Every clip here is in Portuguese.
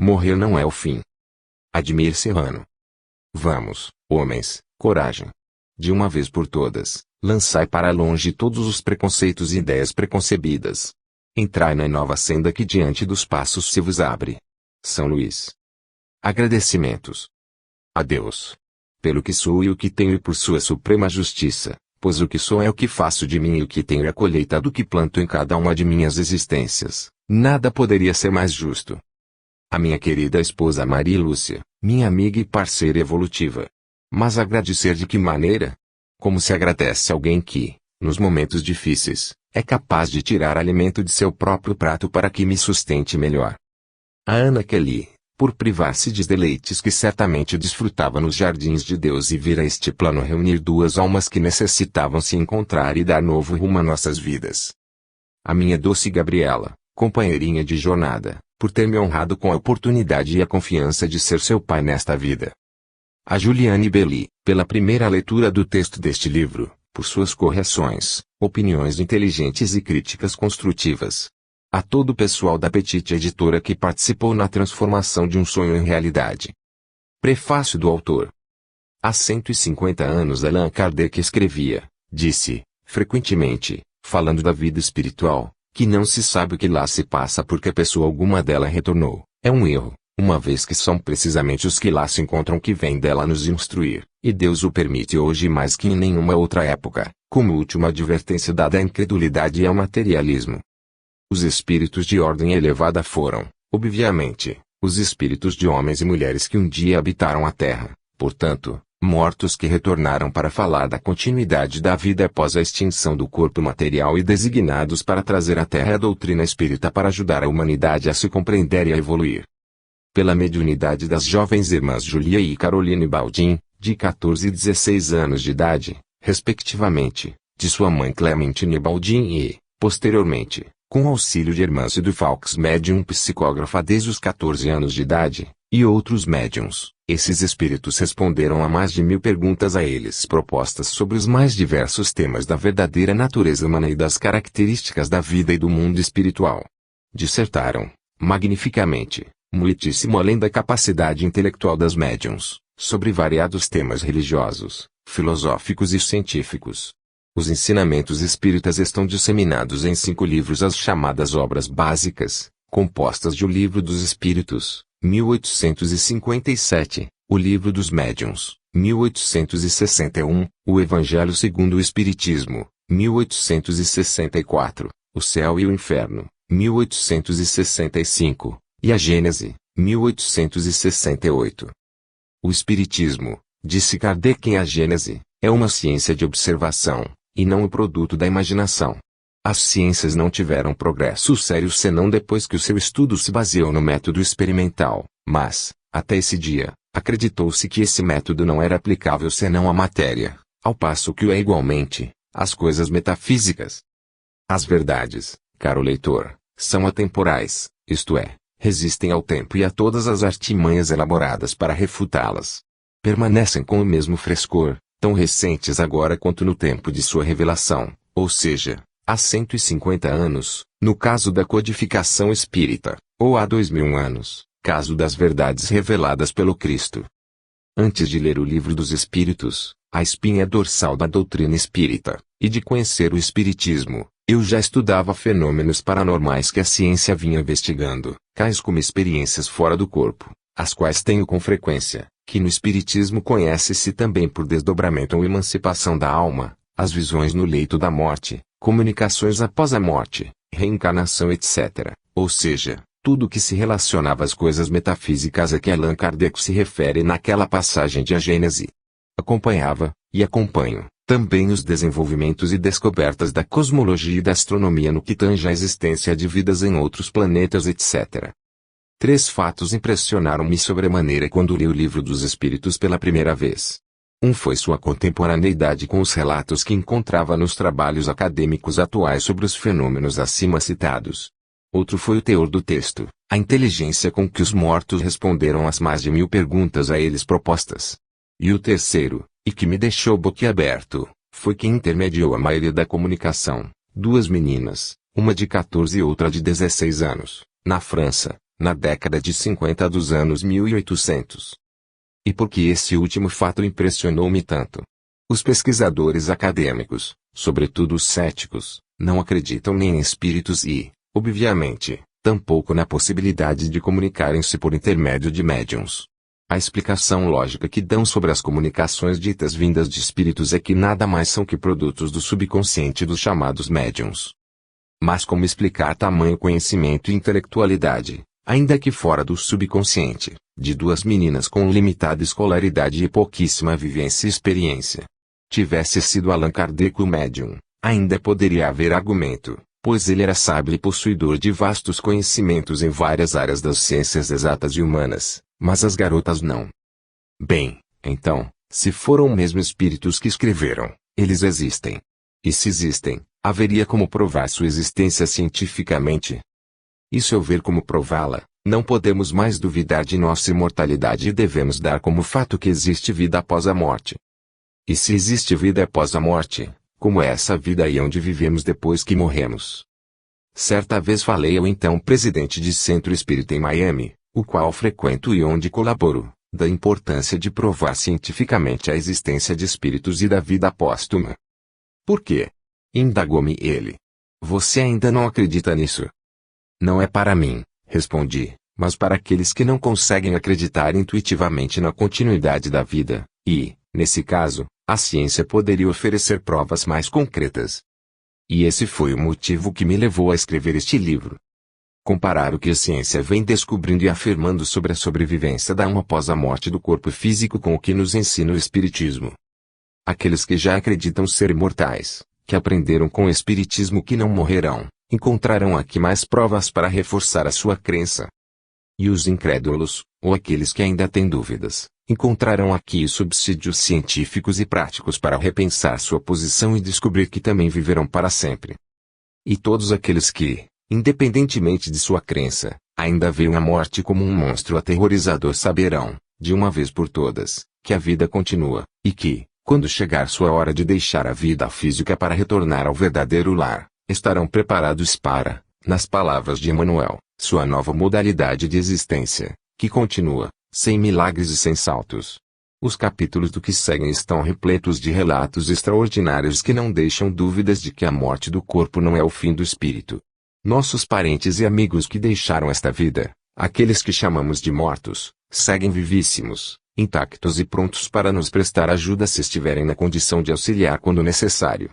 Morrer não é o fim. Admir Serrano. Vamos, homens, coragem. De uma vez por todas, lançai para longe todos os preconceitos e ideias preconcebidas. Entrai na nova senda que diante dos passos se vos abre. São Luís. Agradecimentos. A Deus. Pelo que sou e o que tenho e por sua suprema justiça, pois o que sou é o que faço de mim e o que tenho é a colheita do que planto em cada uma de minhas existências. Nada poderia ser mais justo. A minha querida esposa Maria Lúcia, minha amiga e parceira evolutiva. Mas agradecer de que maneira? Como se agradece alguém que, nos momentos difíceis, é capaz de tirar alimento de seu próprio prato para que me sustente melhor. A Ana Kelly, por privar-se de deleites que certamente desfrutava nos jardins de Deus e vir a este plano reunir duas almas que necessitavam se encontrar e dar novo rumo a nossas vidas. A minha doce Gabriela, companheirinha de jornada, por ter me honrado com a oportunidade e a confiança de ser seu pai nesta vida. A Juliane Belli, pela primeira leitura do texto deste livro, por suas correções, opiniões inteligentes e críticas construtivas. A todo o pessoal da Petite Editora que participou na transformação de um sonho em realidade. Prefácio do autor. Há 150 anos Allan Kardec escrevia, disse, frequentemente, falando da vida espiritual, que não se sabe o que lá se passa porque pessoa alguma dela retornou. É um erro, uma vez que são precisamente os que lá se encontram que vêm dela nos instruir, e Deus o permite hoje mais que em nenhuma outra época, como última advertência dada à incredulidade e ao materialismo. Os espíritos de ordem elevada foram, obviamente, os espíritos de homens e mulheres que um dia habitaram a Terra, portanto, mortos que retornaram para falar da continuidade da vida após a extinção do corpo material e designados para trazer à Terra a doutrina espírita para ajudar a humanidade a se compreender e a evoluir. Pela mediunidade das jovens irmãs Julia e Caroline Baldin, de 14 e 16 anos de idade, respectivamente, de sua mãe Clementine Baldin e, posteriormente, com auxílio de irmãs e do Fawkes médium psicógrafa desde os 14 anos de idade, e outros médiums, esses espíritos responderam a mais de 1000 perguntas a eles propostas sobre os mais diversos temas da verdadeira natureza humana e das características da vida e do mundo espiritual. Dissertaram, magnificamente, muitíssimo além da capacidade intelectual das médiums, sobre variados temas religiosos, filosóficos e científicos. Os ensinamentos espíritas estão disseminados em 5 livros, as chamadas obras básicas, compostas de O Livro dos Espíritos, 1857, O Livro dos Médiuns, 1861, O Evangelho segundo o Espiritismo, 1864, O Céu e o Inferno, 1865, e a Gênese, 1868. O Espiritismo, disse Kardec em A Gênese, é uma ciência de observação, e não o produto da imaginação. As ciências não tiveram progresso sério senão depois que o seu estudo se baseou no método experimental, mas, até esse dia, acreditou-se que esse método não era aplicável senão à matéria, ao passo que o é igualmente, às coisas metafísicas. As verdades, caro leitor, são atemporais, isto é, resistem ao tempo e a todas as artimanhas elaboradas para refutá-las. Permanecem com o mesmo frescor, tão recentes agora quanto no tempo de sua revelação, ou seja, há 150 anos, no caso da codificação espírita, ou há 2000 anos, caso das verdades reveladas pelo Cristo. Antes de ler o Livro dos Espíritos, a espinha dorsal da doutrina espírita, e de conhecer o espiritismo, eu já estudava fenômenos paranormais que a ciência vinha investigando, tais como experiências fora do corpo, as quais tenho com frequência, que no espiritismo conhece-se também por desdobramento ou emancipação da alma, as visões no leito da morte, comunicações após a morte, reencarnação etc., ou seja, tudo que se relacionava às coisas metafísicas a que Allan Kardec se refere naquela passagem de A Gênese. Acompanhava, e acompanho, também os desenvolvimentos e descobertas da cosmologia e da astronomia no que tange à existência de vidas em outros planetas etc. 3 fatos impressionaram-me sobremaneira quando li o Livro dos Espíritos pela primeira vez. Um foi sua contemporaneidade com os relatos que encontrava nos trabalhos acadêmicos atuais sobre os fenômenos acima citados. Outro foi o teor do texto, a inteligência com que os mortos responderam às mais de 1000 perguntas a eles propostas. E o terceiro, e que me deixou boquiaberto, foi quem intermediou a maioria da comunicação, 2 meninas, uma de 14 e outra de 16 anos, na França, na década de 50 dos anos 1800. E por que esse último fato impressionou-me tanto? Os pesquisadores acadêmicos, sobretudo os céticos, não acreditam nem em espíritos e, obviamente, tampouco na possibilidade de comunicarem-se por intermédio de médiuns. A explicação lógica que dão sobre as comunicações ditas vindas de espíritos é que nada mais são que produtos do subconsciente dos chamados médiuns. Mas como explicar tamanho conhecimento e intelectualidade, ainda que fora do subconsciente, de duas meninas com limitada escolaridade e pouquíssima vivência e experiência? Tivesse sido Allan Kardec o médium, ainda poderia haver argumento, pois ele era sábio e possuidor de vastos conhecimentos em várias áreas das ciências exatas e humanas, mas as garotas não. Bem, então, se foram mesmo espíritos que escreveram, eles existem. E se existem, haveria como provar sua existência cientificamente? E se houver como prová-la, não podemos mais duvidar de nossa imortalidade e devemos dar como fato que existe vida após a morte. E se existe vida após a morte, como é essa vida e onde vivemos depois que morremos? Certa vez falei ao então presidente de Centro Espírita em Miami, o qual frequento e onde colaboro, da importância de provar cientificamente a existência de espíritos e da vida póstuma. Por quê? Indagou-me ele. Você ainda não acredita nisso? Não é para mim, respondi, mas para aqueles que não conseguem acreditar intuitivamente na continuidade da vida, e, nesse caso, a ciência poderia oferecer provas mais concretas. E esse foi o motivo que me levou a escrever este livro. Comparar o que a ciência vem descobrindo e afirmando sobre a sobrevivência da alma após a morte do corpo físico com o que nos ensina o Espiritismo. Aqueles que já acreditam ser imortais, que aprenderam com o Espiritismo que não morrerão, encontrarão aqui mais provas para reforçar a sua crença. E os incrédulos, ou aqueles que ainda têm dúvidas, encontrarão aqui subsídios científicos e práticos para repensar sua posição e descobrir que também viverão para sempre. E todos aqueles que, independentemente de sua crença, ainda veem a morte como um monstro aterrorizador saberão, de uma vez por todas, que a vida continua, e que, quando chegar sua hora de deixar a vida física para retornar ao verdadeiro lar, estarão preparados para, nas palavras de Emmanuel, sua nova modalidade de existência, que continua, sem milagres e sem saltos. Os capítulos do que seguem estão repletos de relatos extraordinários que não deixam dúvidas de que a morte do corpo não é o fim do espírito. Nossos parentes e amigos que deixaram esta vida, aqueles que chamamos de mortos, seguem vivíssimos, intactos e prontos para nos prestar ajuda se estiverem na condição de auxiliar quando necessário.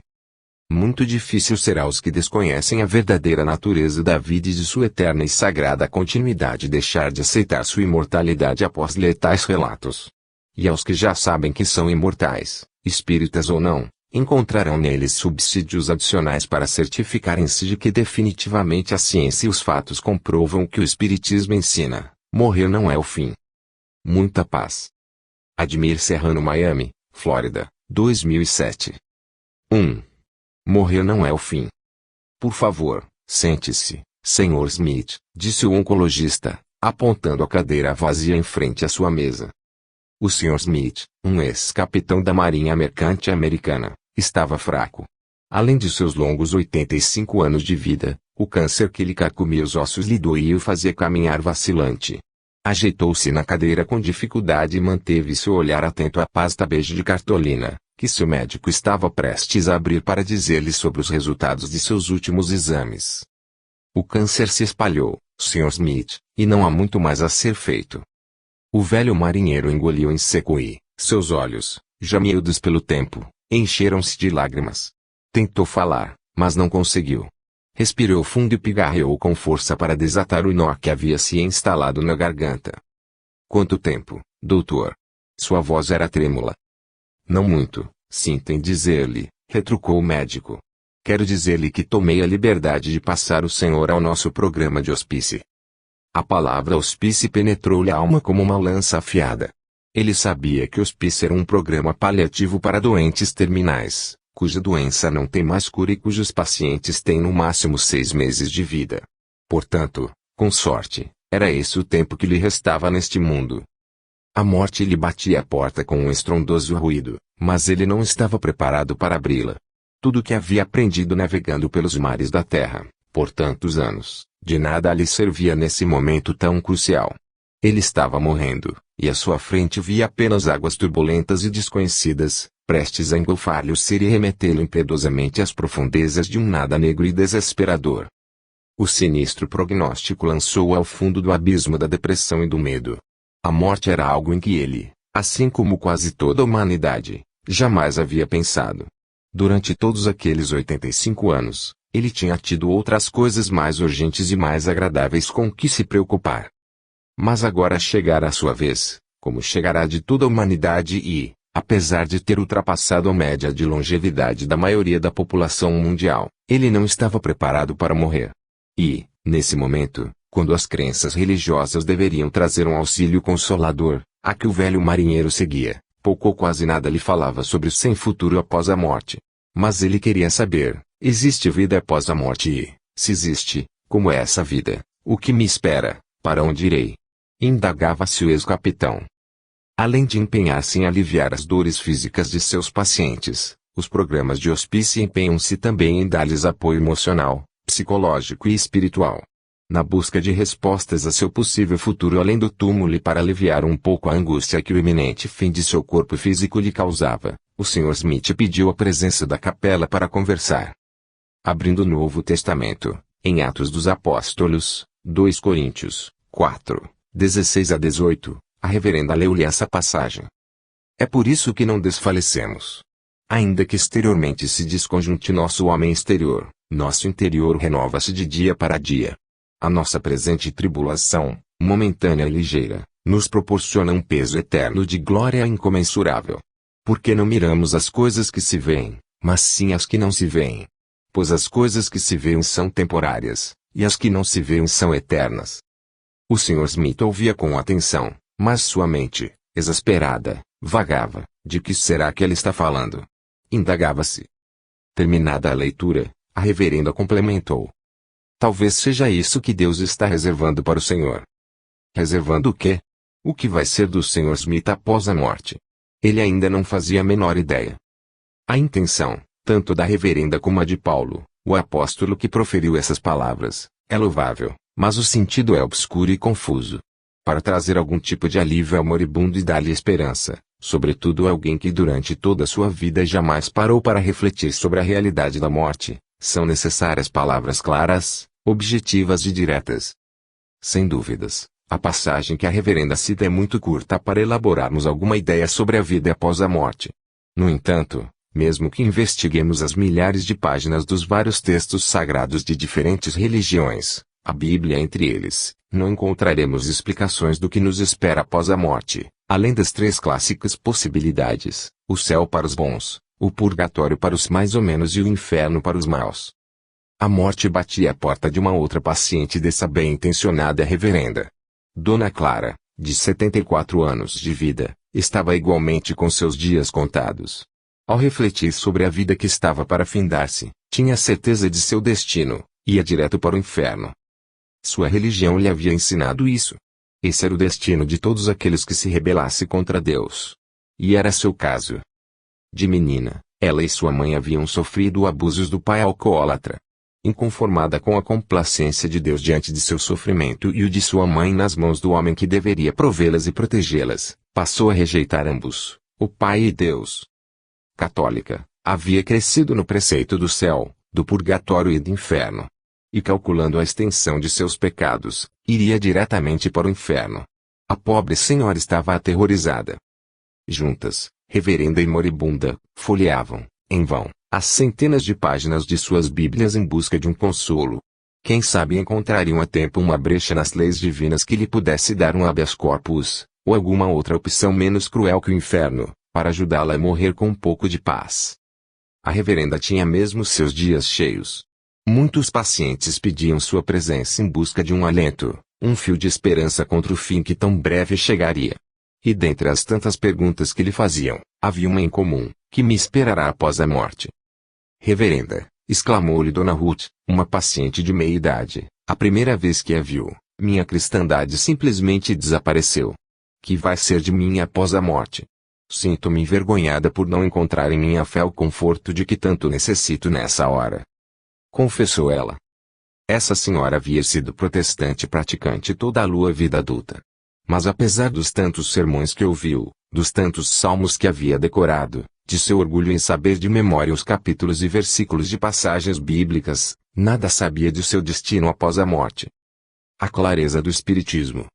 Muito difícil será aos que desconhecem a verdadeira natureza da vida e de sua eterna e sagrada continuidade deixar de aceitar sua imortalidade após ler tais relatos. E aos que já sabem que são imortais, espíritas ou não, encontrarão neles subsídios adicionais para certificarem-se de que definitivamente a ciência e os fatos comprovam o que o Espiritismo ensina: morrer não é o fim. Muita paz. Admir Serrano, Miami, Flórida, 2007. 1. Morrer não é o fim. Por favor, sente-se, Sr. Smith, disse o oncologista, apontando a cadeira vazia em frente à sua mesa. O Sr. Smith, um ex-capitão da Marinha Mercante Americana, estava fraco. Além de seus longos 85 anos de vida, o câncer que lhe carcomia os ossos lhe doía e o fazia caminhar vacilante. Ajeitou-se na cadeira com dificuldade e manteve seu olhar atento à pasta bege de cartolina, que seu médico estava prestes a abrir para dizer-lhe sobre os resultados de seus últimos exames. O câncer se espalhou, Sr. Smith, e não há muito mais a ser feito. O velho marinheiro engoliu em seco e, seus olhos, já miúdos pelo tempo, encheram-se de lágrimas. Tentou falar, mas não conseguiu. Respirou fundo e pigarreou com força para desatar o nó que havia se instalado na garganta. Quanto tempo, doutor? Sua voz era trêmula. Não muito, sinto em dizer-lhe, retrucou o médico. Quero dizer-lhe que tomei a liberdade de passar o senhor ao nosso programa de hospício. A palavra hospício penetrou-lhe a alma como uma lança afiada. Ele sabia que o hospício era um programa paliativo para doentes terminais, cuja doença não tem mais cura e cujos pacientes têm no máximo 6 meses de vida. Portanto, com sorte, era esse o tempo que lhe restava neste mundo. A morte lhe batia à porta com um estrondoso ruído, mas ele não estava preparado para abri-la. Tudo o que havia aprendido navegando pelos mares da terra, por tantos anos, De nada lhe servia nesse momento tão crucial. Ele estava morrendo, e à sua frente via apenas águas turbulentas e desconhecidas, prestes a engolfar-lhe o ser e remetê-lo impiedosamente às profundezas de um nada negro e desesperador. O sinistro prognóstico lançou-o ao fundo do abismo da depressão e do medo. A morte era algo em que ele, assim como quase toda a humanidade, jamais havia pensado. Durante todos aqueles 85 anos, ele tinha tido outras coisas mais urgentes e mais agradáveis com que se preocupar. Mas agora chegara a sua vez, como chegará de toda a humanidade e, apesar de ter ultrapassado a média de longevidade da maioria da população mundial, ele não estava preparado para morrer. E, nesse momento, quando as crenças religiosas deveriam trazer um auxílio consolador, a que o velho marinheiro seguia, pouco ou quase nada lhe falava sobre o sem futuro após a morte. Mas ele queria saber, existe vida após a morte e, se existe, como é essa vida, o que me espera, para onde irei? Indagava-se o ex-capitão. Além de empenhar-se em aliviar as dores físicas de seus pacientes, os programas de hospício empenham-se também em dar-lhes apoio emocional, psicológico e espiritual. Na busca de respostas a seu possível futuro além do túmulo e para aliviar um pouco a angústia que o iminente fim de seu corpo físico lhe causava, o Sr. Smith pediu a presença da capela para conversar. Abrindo o Novo Testamento, em Atos dos Apóstolos, 2 Coríntios, 4, 16 a 18, a reverenda leu-lhe essa passagem. É por isso que não desfalecemos. Ainda que exteriormente se desconjunte nosso homem exterior, nosso interior renova-se de dia para dia. A nossa presente tribulação, momentânea e ligeira, nos proporciona um peso eterno de glória incomensurável. Porque não miramos as coisas que se veem, mas sim as que não se veem. Pois as coisas que se veem são temporárias, e as que não se veem são eternas. O Sr. Smith ouvia com atenção, mas sua mente, exasperada, vagava. De que será que ele está falando? Indagava-se. Terminada a leitura, a reverenda complementou. Talvez seja isso que Deus está reservando para o Senhor. Reservando o quê? O que vai ser do Sr. Smith após a morte? Ele ainda não fazia a menor ideia. A intenção, tanto da reverenda como a de Paulo, o apóstolo que proferiu essas palavras, é louvável, mas o sentido é obscuro e confuso. Para trazer algum tipo de alívio ao moribundo e dar-lhe esperança, sobretudo a alguém que durante toda a sua vida jamais parou para refletir sobre a realidade da morte, são necessárias palavras claras, objetivas e diretas. Sem dúvidas, a passagem que a reverenda cita é muito curta para elaborarmos alguma ideia sobre a vida após a morte. No entanto, mesmo que investiguemos as milhares de páginas dos vários textos sagrados de diferentes religiões, a Bíblia entre eles, não encontraremos explicações do que nos espera após a morte, além das 3 clássicas possibilidades: o céu para os bons, o purgatório para os mais ou menos e o inferno para os maus. A morte batia à porta de uma outra paciente dessa bem-intencionada reverenda. Dona Clara, de 74 anos de vida, estava igualmente com seus dias contados. Ao refletir sobre a vida que estava para findar-se, tinha certeza de seu destino, ia direto para o inferno. Sua religião lhe havia ensinado isso. Esse era o destino de todos aqueles que se rebelassem contra Deus. E era seu caso. De menina, ela e sua mãe haviam sofrido abusos do pai alcoólatra. Inconformada com a complacência de Deus diante de seu sofrimento e o de sua mãe nas mãos do homem que deveria provê-las e protegê-las, passou a rejeitar ambos, o pai e Deus. Católica, havia crescido no preceito do céu, do purgatório e do inferno. E calculando a extensão de seus pecados, iria diretamente para o inferno. A pobre senhora estava aterrorizada. Juntas, reverenda e moribunda, folheavam, em vão, as centenas de páginas de suas Bíblias em busca de um consolo. Quem sabe encontrariam a tempo uma brecha nas leis divinas que lhe pudesse dar um habeas corpus, ou alguma outra opção menos cruel que o inferno, para ajudá-la a morrer com um pouco de paz. A reverenda tinha mesmo seus dias cheios. Muitos pacientes pediam sua presença em busca de um alento, um fio de esperança contra o fim que tão breve chegaria. E dentre as tantas perguntas que lhe faziam, havia uma em comum: que me esperará após a morte? Reverenda, exclamou-lhe Dona Ruth, uma paciente de meia idade, a primeira vez que a viu, minha cristandade simplesmente desapareceu. Que vai ser de mim após a morte? Sinto-me envergonhada por não encontrar em minha fé o conforto de que tanto necessito nessa hora. Confessou ela. Essa senhora havia sido protestante praticante toda a lua vida adulta. Mas apesar dos tantos sermões que ouviu, dos tantos salmos que havia decorado, de seu orgulho em saber de memória os capítulos e versículos de passagens bíblicas, nada sabia de seu destino após a morte. A clareza do Espiritismo.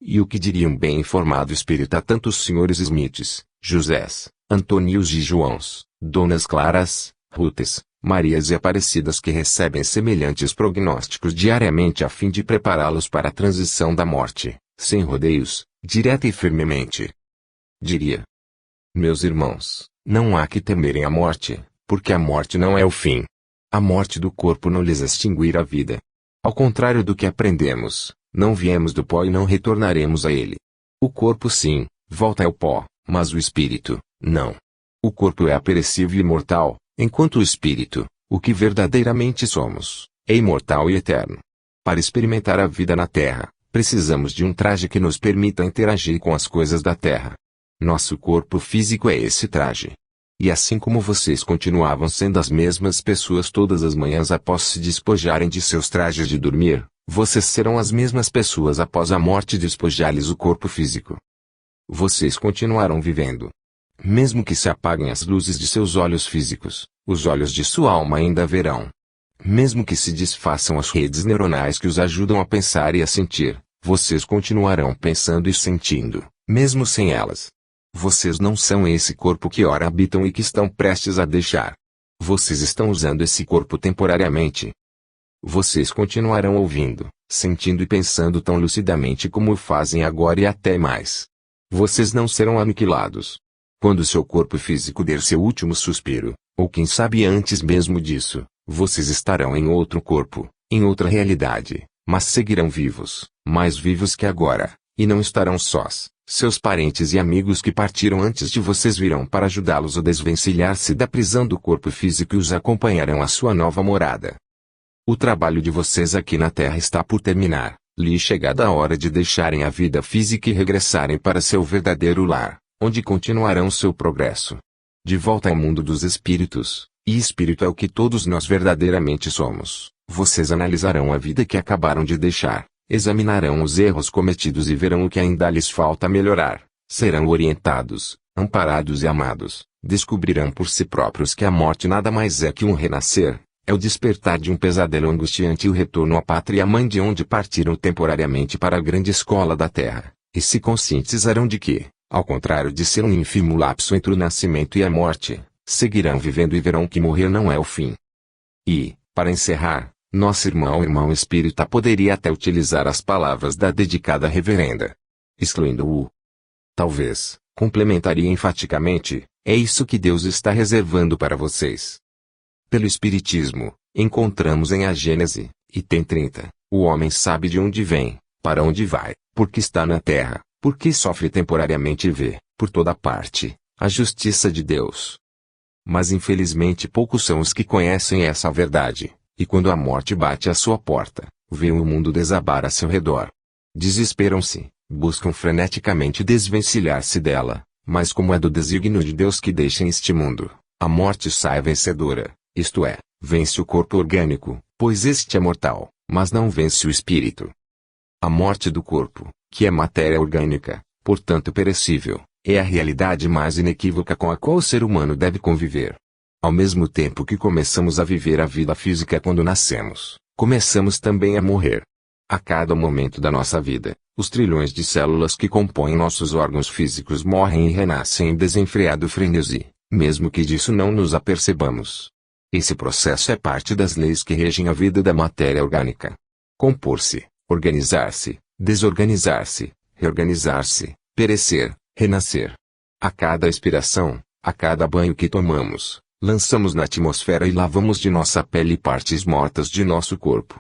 E o que diria um bem informado espírita a tantos senhores Smiths, Josés, Antônios e Joãos, Donas Claras, Rutes, Marias e Aparecidas que recebem semelhantes prognósticos diariamente a fim de prepará-los para a transição da morte, sem rodeios, direta e firmemente. Diria: meus irmãos, não há que temerem a morte, porque a morte não é o fim. A morte do corpo não lhes extinguirá a vida. Ao contrário do que aprendemos, não viemos do pó e não retornaremos a ele. O corpo sim, volta ao pó, mas o espírito, não. O corpo é perecível e mortal, enquanto o espírito, o que verdadeiramente somos, é imortal e eterno. Para experimentar a vida na Terra, precisamos de um traje que nos permita interagir com as coisas da Terra. Nosso corpo físico é esse traje. E assim como vocês continuavam sendo as mesmas pessoas todas as manhãs após se despojarem de seus trajes de dormir, vocês serão as mesmas pessoas após a morte despojar-lhes o corpo físico. Vocês continuarão vivendo. Mesmo que se apaguem as luzes de seus olhos físicos, os olhos de sua alma ainda verão. Mesmo que se desfaçam as redes neuronais que os ajudam a pensar e a sentir, vocês continuarão pensando e sentindo, mesmo sem elas. Vocês não são esse corpo que ora habitam e que estão prestes a deixar. Vocês estão usando esse corpo temporariamente. Vocês continuarão ouvindo, sentindo e pensando tão lucidamente como o fazem agora e até mais. Vocês não serão aniquilados. Quando seu corpo físico der seu último suspiro, ou quem sabe antes mesmo disso, vocês estarão em outro corpo, em outra realidade, mas seguirão vivos, mais vivos que agora, e não estarão sós. Seus parentes e amigos que partiram antes de vocês virão para ajudá-los a desvencilhar-se da prisão do corpo físico e os acompanharão à sua nova morada. O trabalho de vocês aqui na Terra está por terminar, lhe chegada a hora de deixarem a vida física e regressarem para seu verdadeiro lar, onde continuarão seu progresso. De volta ao mundo dos espíritos, e espírito é o que todos nós verdadeiramente somos, vocês analisarão a vida que acabaram de deixar. Examinarão os erros cometidos e verão o que ainda lhes falta melhorar. Serão orientados, amparados e amados. Descobrirão por si próprios que a morte nada mais é que um renascer. É o despertar de um pesadelo angustiante e o retorno à pátria mãe de onde partiram temporariamente para a grande escola da Terra. E se conscientizarão de que, ao contrário de ser um ínfimo lapso entre o nascimento e a morte, seguirão vivendo e verão que morrer não é o fim. E, para encerrar, nosso irmão espírita poderia até utilizar as palavras da dedicada reverenda. Excluindo o talvez, complementaria enfaticamente, é isso que Deus está reservando para vocês. Pelo Espiritismo, encontramos em A Gênese, item 30, o homem sabe de onde vem, para onde vai, porque está na terra, porque sofre temporariamente e vê, por toda parte, a justiça de Deus. Mas infelizmente poucos são os que conhecem essa verdade. E quando a morte bate à sua porta, veem o mundo desabar a seu redor. Desesperam-se, buscam freneticamente desvencilhar-se dela, mas como é do desígnio de Deus que deixem este mundo, a morte sai vencedora, isto é, vence o corpo orgânico, pois este é mortal, mas não vence o espírito. A morte do corpo, que é matéria orgânica, portanto perecível, é a realidade mais inequívoca com a qual o ser humano deve conviver. Ao mesmo tempo que começamos a viver a vida física quando nascemos, começamos também a morrer. A cada momento da nossa vida, os trilhões de células que compõem nossos órgãos físicos morrem e renascem em desenfreado frenesi, mesmo que disso não nos apercebamos. Esse processo é parte das leis que regem a vida da matéria orgânica. Compor-se, organizar-se, desorganizar-se, reorganizar-se, perecer, renascer. A cada expiração, a cada banho que tomamos, lançamos na atmosfera e lavamos de nossa pele partes mortas de nosso corpo.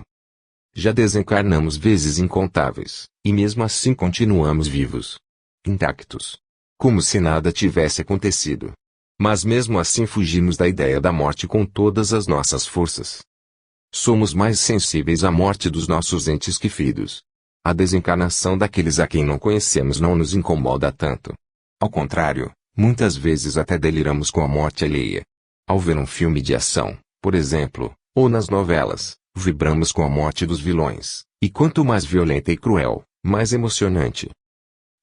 Já desencarnamos vezes incontáveis, e mesmo assim continuamos vivos. Intactos. Como se nada tivesse acontecido. Mas mesmo assim fugimos da ideia da morte com todas as nossas forças. Somos mais sensíveis à morte dos nossos entes queridos. A desencarnação daqueles a quem não conhecemos não nos incomoda tanto. Ao contrário, muitas vezes até deliramos com a morte alheia. Ao ver um filme de ação, por exemplo, ou nas novelas, Vibramos com a morte dos vilões, e quanto mais violenta e cruel, mais emocionante.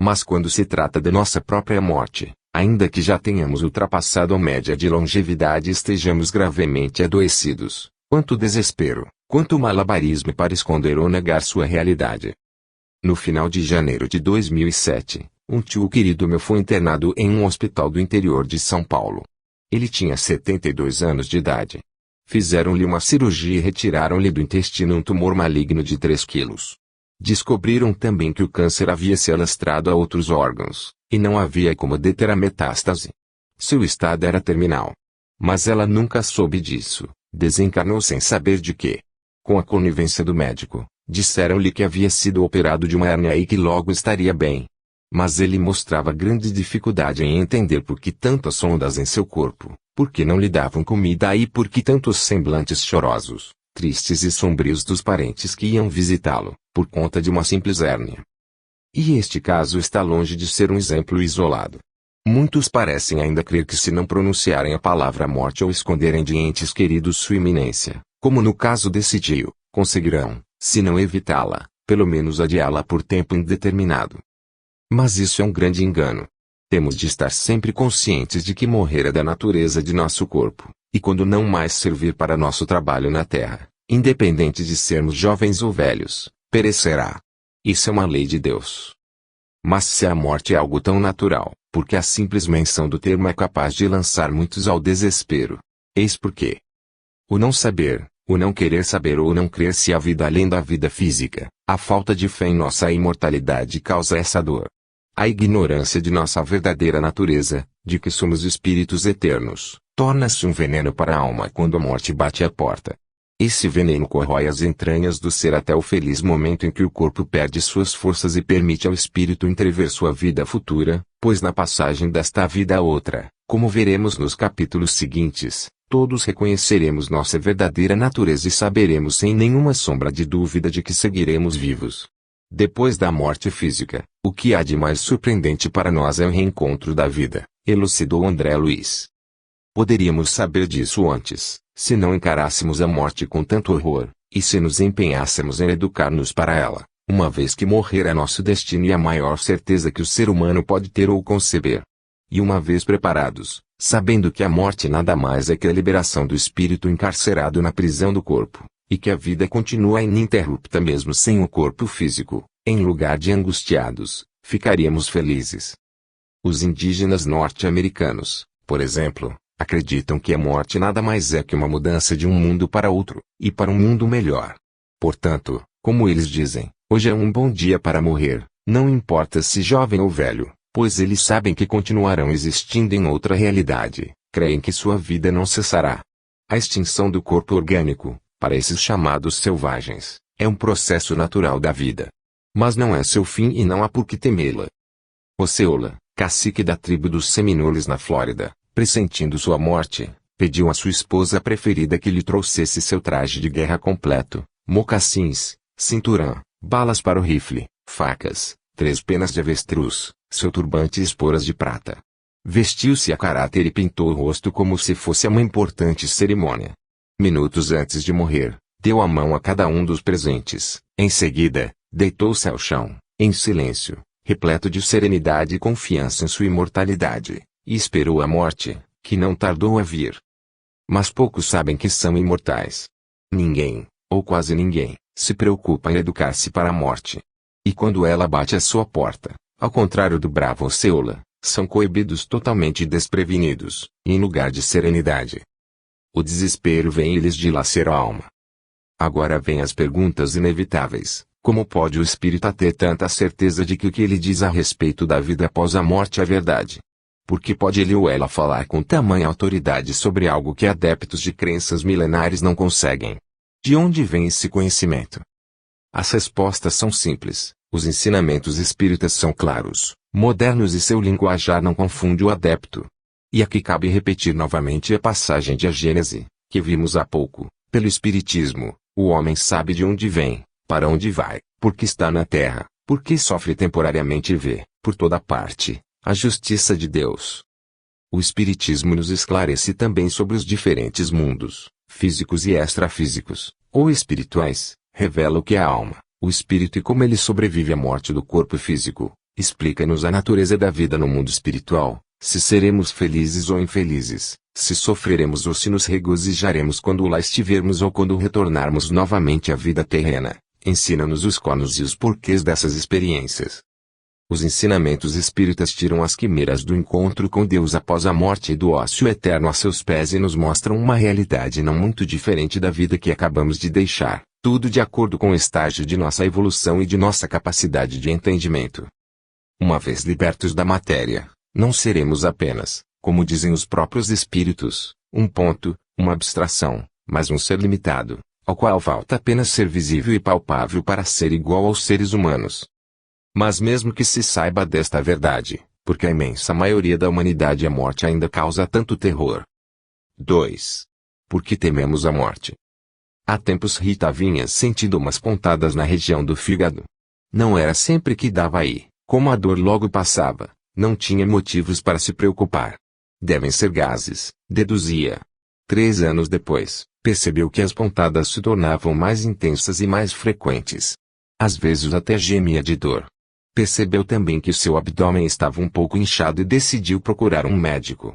Mas quando se trata de nossa própria morte, ainda que já tenhamos ultrapassado a média de longevidade e estejamos gravemente adoecidos, quanto desespero, quanto malabarismo para esconder ou negar sua realidade. No final de janeiro de 2007, um tio querido meu foi internado em um hospital do interior de São Paulo. Ele tinha 72 anos de idade. Fizeram-lhe uma cirurgia e retiraram-lhe do intestino um tumor maligno de 3 quilos. Descobriram também que o câncer havia se alastrado a outros órgãos, e não havia como deter a metástase. Seu estado era terminal. Mas ela nunca soube disso, desencarnou sem saber de quê. Com a conivência do médico, disseram-lhe que havia sido operado de uma hérnia e que logo estaria bem. Mas ele mostrava grande dificuldade em entender por que tantas sondas em seu corpo, por que não lhe davam comida e por que tantos semblantes chorosos, tristes e sombrios dos parentes que iam visitá-lo, por conta de uma simples hérnia. E este caso está longe de ser um exemplo isolado. Muitos parecem ainda crer que se não pronunciarem a palavra morte ou esconderem de entes queridos sua iminência, como no caso desse tio, conseguirão, se não evitá-la, pelo menos adiá-la por tempo indeterminado. Mas isso é um grande engano. Temos de estar sempre conscientes de que morrer é da natureza de nosso corpo, e quando não mais servir para nosso trabalho na terra, independente de sermos jovens ou velhos, perecerá. Isso é uma lei de Deus. Mas se a morte é algo tão natural, porque a simples menção do termo é capaz de lançar muitos ao desespero. Eis porquê. O não saber, o não querer saber ou não crer se há vida além da vida física, a falta de fé em nossa imortalidade causa essa dor. A ignorância de nossa verdadeira natureza, de que somos espíritos eternos, torna-se um veneno para a alma quando a morte bate à porta. Esse veneno corrói as entranhas do ser até o feliz momento em que o corpo perde suas forças e permite ao espírito entrever sua vida futura, pois na passagem desta vida a outra, como veremos nos capítulos seguintes, todos reconheceremos nossa verdadeira natureza e saberemos sem nenhuma sombra de dúvida de que seguiremos vivos. Depois da morte física, o que há de mais surpreendente para nós é o reencontro da vida, elucidou André Luiz. Poderíamos saber disso antes, se não encarássemos a morte com tanto horror, e se nos empenhássemos em educar-nos para ela, uma vez que morrer é nosso destino e a maior certeza que o ser humano pode ter ou conceber. E uma vez preparados, sabendo que a morte nada mais é que a liberação do espírito encarcerado na prisão do corpo, e que a vida continua ininterrupta mesmo sem o corpo físico, em lugar de angustiados, ficaríamos felizes. Os indígenas norte-americanos, por exemplo, acreditam que a morte nada mais é que uma mudança de um mundo para outro, e para um mundo melhor. Portanto, como eles dizem, hoje é um bom dia para morrer, não importa se jovem ou velho, pois eles sabem que continuarão existindo em outra realidade, creem que sua vida não cessará. A extinção do corpo orgânico, para esses chamados selvagens, é um processo natural da vida. Mas não é seu fim e não há por que temê-la. Osceola, cacique da tribo dos Seminoles na Flórida, pressentindo sua morte, pediu à sua esposa preferida que lhe trouxesse seu traje de guerra completo, mocassins, cinturão, balas para o rifle, facas, 3 penas de avestruz, seu turbante e esporas de prata. Vestiu-se a caráter e pintou o rosto como se fosse uma importante cerimônia. Minutos antes de morrer, deu a mão a cada um dos presentes. Em seguida, deitou-se ao chão, em silêncio, repleto de serenidade e confiança em sua imortalidade, e esperou a morte, que não tardou a vir. Mas poucos sabem que são imortais. Ninguém, ou quase ninguém, se preocupa em educar-se para a morte. E quando ela bate à sua porta, ao contrário do bravo Osceola, são coibidos totalmente desprevenidos, em lugar de serenidade. O desespero vem e lhes dilacera a alma. Agora vêm as perguntas inevitáveis. Como pode o espírita ter tanta certeza de que o que ele diz a respeito da vida após a morte é verdade? Por que pode ele ou ela falar com tamanha autoridade sobre algo que adeptos de crenças milenares não conseguem? De onde vem esse conhecimento? As respostas são simples. Os ensinamentos espíritas são claros, modernos e seu linguajar não confunde o adepto. E aqui cabe repetir novamente a passagem de A Gênese, que vimos há pouco. Pelo Espiritismo, o homem sabe de onde vem, para onde vai, porque está na terra, porque sofre temporariamente e vê, por toda parte, a justiça de Deus. O Espiritismo nos esclarece também sobre os diferentes mundos, físicos e extrafísicos, ou espirituais, revela o que é a alma, o espírito e como ele sobrevive à morte do corpo físico. Explica-nos a natureza da vida no mundo espiritual, se seremos felizes ou infelizes, se sofreremos ou se nos regozijaremos quando lá estivermos ou quando retornarmos novamente à vida terrena. Ensina-nos os conos e os porquês dessas experiências. Os ensinamentos espíritas tiram as quimeras do encontro com Deus após a morte e do ócio eterno a seus pés e nos mostram uma realidade não muito diferente da vida que acabamos de deixar, tudo de acordo com o estágio de nossa evolução e de nossa capacidade de entendimento. Uma vez libertos da matéria, não seremos apenas, como dizem os próprios espíritos, um ponto, uma abstração, mas um ser limitado, ao qual falta apenas ser visível e palpável para ser igual aos seres humanos. Mas mesmo que se saiba desta verdade, porque a imensa maioria da humanidade a morte ainda causa tanto terror? 2. Por que tememos a morte? Há tempos Rita vinha sentindo umas pontadas na região do fígado. Não era sempre que dava aí, como a dor logo passava, não tinha motivos para se preocupar. Devem ser gases, deduzia. 3 anos depois, percebeu que as pontadas se tornavam mais intensas e mais frequentes. Às vezes até gemia de dor. Percebeu também que seu abdômen estava um pouco inchado e decidiu procurar um médico.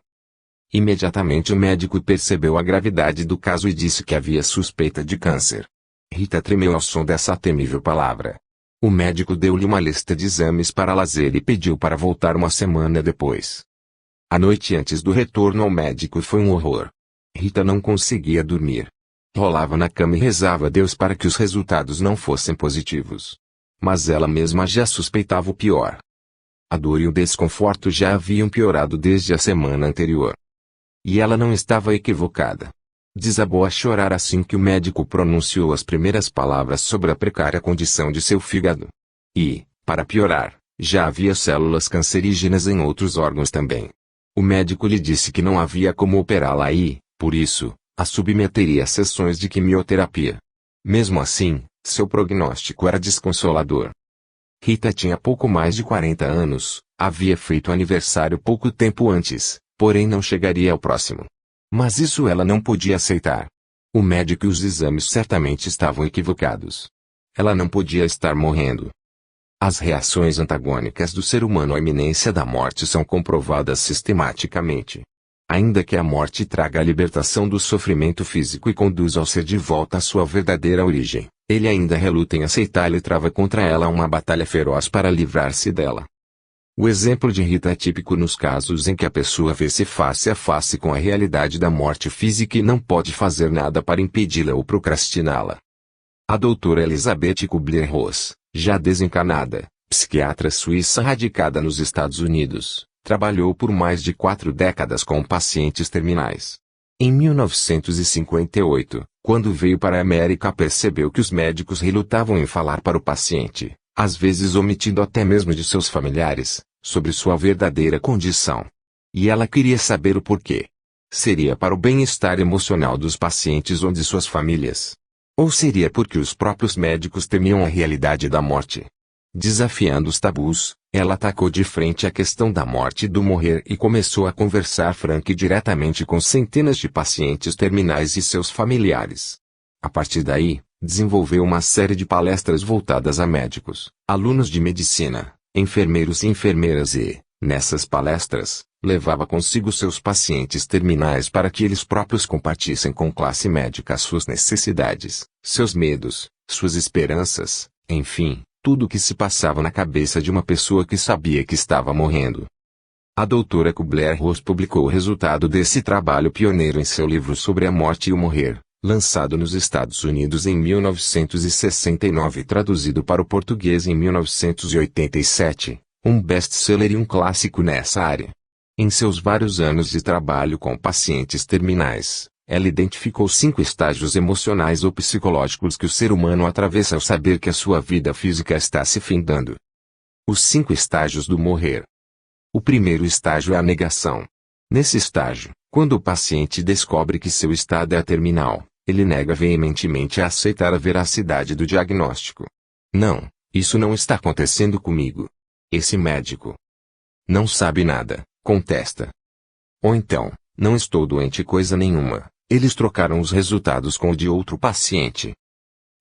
Imediatamente o médico percebeu a gravidade do caso e disse que havia suspeita de câncer. Rita tremeu ao som dessa temível palavra. O médico deu-lhe uma lista de exames para lazer e pediu para voltar uma semana depois. A noite antes do retorno ao médico foi um horror. Rita não conseguia dormir. Rolava na cama e rezava a Deus para que os resultados não fossem positivos. Mas ela mesma já suspeitava o pior. A dor e o desconforto já haviam piorado desde a semana anterior. E ela não estava equivocada. Desabou a chorar assim que o médico pronunciou as primeiras palavras sobre a precária condição de seu fígado. E, para piorar, já havia células cancerígenas em outros órgãos também. O médico lhe disse que não havia como operá-la e, por isso, a submeteria a sessões de quimioterapia. Mesmo assim, seu prognóstico era desconsolador. Rita tinha pouco mais de 40 anos, havia feito aniversário pouco tempo antes, porém não chegaria ao próximo. Mas isso ela não podia aceitar. O médico e os exames certamente estavam equivocados. Ela não podia estar morrendo. As reações antagônicas do ser humano à iminência da morte são comprovadas sistematicamente. Ainda que a morte traga a libertação do sofrimento físico e conduza ao ser de volta à sua verdadeira origem, ele ainda reluta em aceitá-la e trava contra ela uma batalha feroz para livrar-se dela. O exemplo de Rita é típico nos casos em que a pessoa vê-se face a face com a realidade da morte física e não pode fazer nada para impedi-la ou procrastiná-la. A doutora Elizabeth Kubler-Ross, já desencarnada, psiquiatra suíça radicada nos Estados Unidos, trabalhou por mais de 4 décadas com pacientes terminais. Em 1958, quando veio para a América, percebeu que os médicos relutavam em falar para o paciente, às vezes omitindo até mesmo de seus familiares, sobre sua verdadeira condição. E ela queria saber o porquê. Seria para o bem-estar emocional dos pacientes ou de suas famílias? Ou seria porque os próprios médicos temiam a realidade da morte? Desafiando os tabus, ela atacou de frente a questão da morte e do morrer e começou a conversar franca e diretamente com centenas de pacientes terminais e seus familiares. A partir daí, desenvolveu uma série de palestras voltadas a médicos, alunos de medicina, enfermeiros e enfermeiras e, nessas palestras, levava consigo seus pacientes terminais para que eles próprios compartissem com a classe médica suas necessidades, seus medos, suas esperanças, enfim, tudo o que se passava na cabeça de uma pessoa que sabia que estava morrendo. A doutora Kubler-Ross publicou o resultado desse trabalho pioneiro em seu livro sobre a morte e o morrer, lançado nos Estados Unidos em 1969 e traduzido para o português em 1987, um best-seller e um clássico nessa área. Em seus vários anos de trabalho com pacientes terminais, ela identificou 5 estágios emocionais ou psicológicos que o ser humano atravessa ao saber que a sua vida física está se findando. Os 5 estágios do morrer. O primeiro estágio é a negação. Nesse estágio, quando o paciente descobre que seu estado é terminal, ele nega veementemente a aceitar a veracidade do diagnóstico. Não, isso não está acontecendo comigo. Esse médico não sabe nada, contesta. Ou então, não estou doente coisa nenhuma, eles trocaram os resultados com o de outro paciente.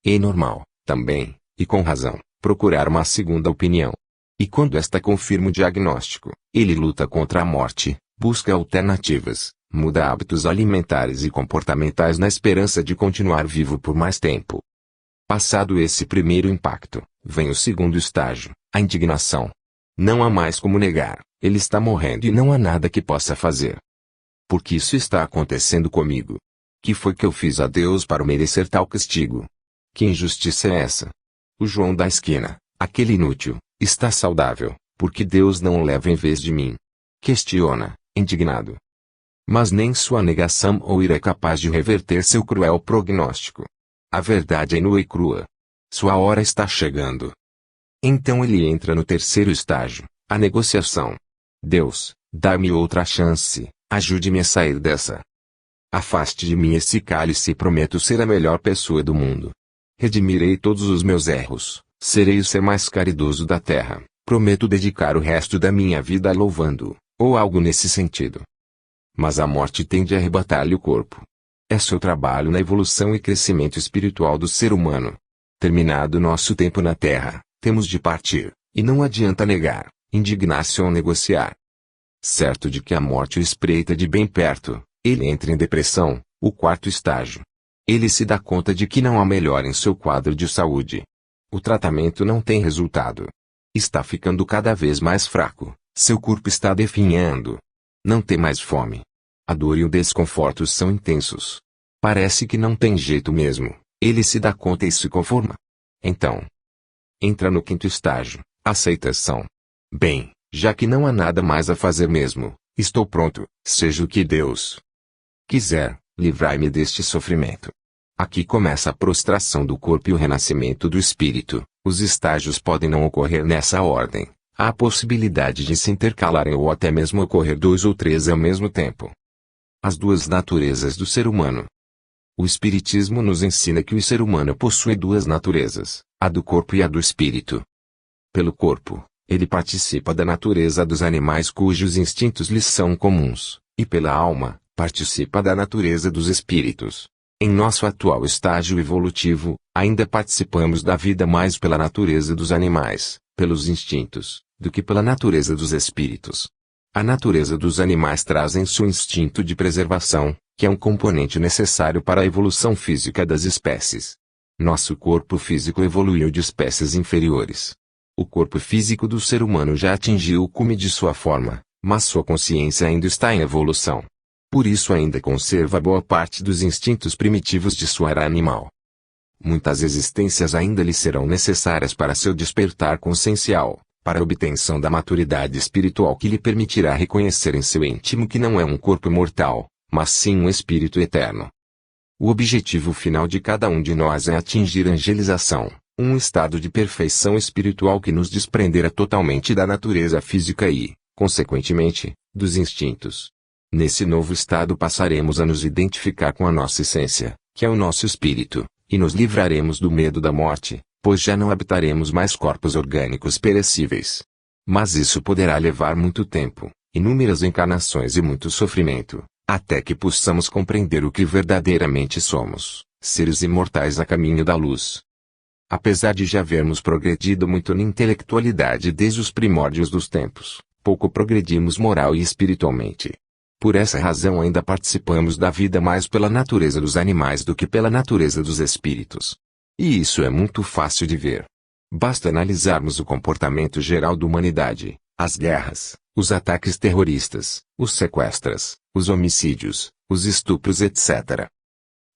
É normal, também, e com razão, procurar uma segunda opinião. E quando esta confirma o diagnóstico, ele luta contra a morte, busca alternativas, muda hábitos alimentares e comportamentais na esperança de continuar vivo por mais tempo. Passado esse primeiro impacto, vem o segundo estágio, a indignação. Não há mais como negar, ele está morrendo e não há nada que possa fazer. Por que isso está acontecendo comigo? Que foi que eu fiz a Deus para merecer tal castigo? Que injustiça é essa? O João da esquina, aquele inútil, está saudável, porque Deus não o leva em vez de mim. Questiona, indignado. Mas nem sua negação ou ira é capaz de reverter seu cruel prognóstico. A verdade é nua e crua. Sua hora está chegando. Então ele entra no terceiro estágio, a negociação. Deus, dá-me outra chance, ajude-me a sair dessa. Afaste de mim esse cálice e prometo ser a melhor pessoa do mundo. Redimirei todos os meus erros, serei o ser mais caridoso da terra, prometo dedicar o resto da minha vida louvando-o, ou algo nesse sentido. Mas a morte tende a arrebatar-lhe o corpo. É seu trabalho na evolução e crescimento espiritual do ser humano. Terminado nosso tempo na terra, temos de partir, e não adianta negar, indignar-se ou negociar. Certo de que a morte o espreita de bem perto, ele entra em depressão, o quarto estágio. Ele se dá conta de que não há melhora em seu quadro de saúde. O tratamento não tem resultado. Está ficando cada vez mais fraco, seu corpo está definhando. Não tem mais fome. A dor e o desconforto são intensos. Parece que não tem jeito mesmo, ele se dá conta e se conforma. Então, entra no quinto estágio, aceitação. Bem, já que não há nada mais a fazer mesmo, estou pronto, seja o que Deus quiser, livrai-me deste sofrimento. Aqui começa a prostração do corpo e o renascimento do espírito. Os estágios podem não ocorrer nessa ordem. Há a possibilidade de se intercalarem ou até mesmo ocorrer 2 ou 3 ao mesmo tempo. As duas naturezas do ser humano. O Espiritismo nos ensina que o ser humano possui 2 naturezas, a do corpo e a do espírito. Pelo corpo, ele participa da natureza dos animais cujos instintos lhes são comuns, e pela alma, participa da natureza dos espíritos. Em nosso atual estágio evolutivo, ainda participamos da vida mais pela natureza dos animais, pelos instintos, do que pela natureza dos espíritos. A natureza dos animais traz em si o instinto de preservação, que é um componente necessário para a evolução física das espécies. Nosso corpo físico evoluiu de espécies inferiores. O corpo físico do ser humano já atingiu o cume de sua forma, mas sua consciência ainda está em evolução. Por isso ainda conserva boa parte dos instintos primitivos de sua era animal. Muitas existências ainda lhe serão necessárias para seu despertar consciencial, para a obtenção da maturidade espiritual que lhe permitirá reconhecer em seu íntimo que não é um corpo mortal, mas sim um espírito eterno. O objetivo final de cada um de nós é atingir a angelização, um estado de perfeição espiritual que nos desprenderá totalmente da natureza física e, consequentemente, dos instintos. Nesse novo estado passaremos a nos identificar com a nossa essência, que é o nosso espírito, e nos livraremos do medo da morte, pois já não habitaremos mais corpos orgânicos perecíveis. Mas isso poderá levar muito tempo, inúmeras encarnações e muito sofrimento, até que possamos compreender o que verdadeiramente somos, seres imortais a caminho da luz. Apesar de já havermos progredido muito na intelectualidade desde os primórdios dos tempos, pouco progredimos moral e espiritualmente. Por essa razão ainda participamos da vida mais pela natureza dos animais do que pela natureza dos espíritos. E isso é muito fácil de ver. Basta analisarmos o comportamento geral da humanidade, as guerras, os ataques terroristas, os sequestros, os homicídios, os estupros etc.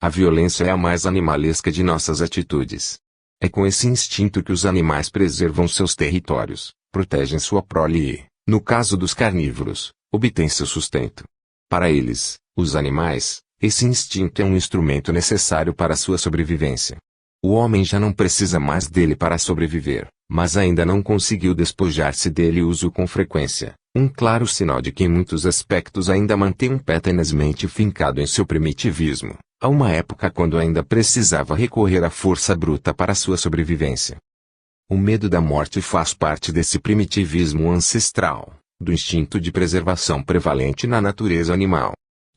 A violência é a mais animalesca de nossas atitudes. É com esse instinto que os animais preservam seus territórios, protegem sua prole e, no caso dos carnívoros, obtêm seu sustento. Para eles, os animais, esse instinto é um instrumento necessário para sua sobrevivência. O homem já não precisa mais dele para sobreviver, mas ainda não conseguiu despojar-se dele e usa-o com frequência, um claro sinal de que em muitos aspectos ainda mantém um pé tenazmente fincado em seu primitivismo, a uma época quando ainda precisava recorrer à força bruta para sua sobrevivência. O medo da morte faz parte desse primitivismo ancestral, do instinto de preservação prevalente na natureza animal.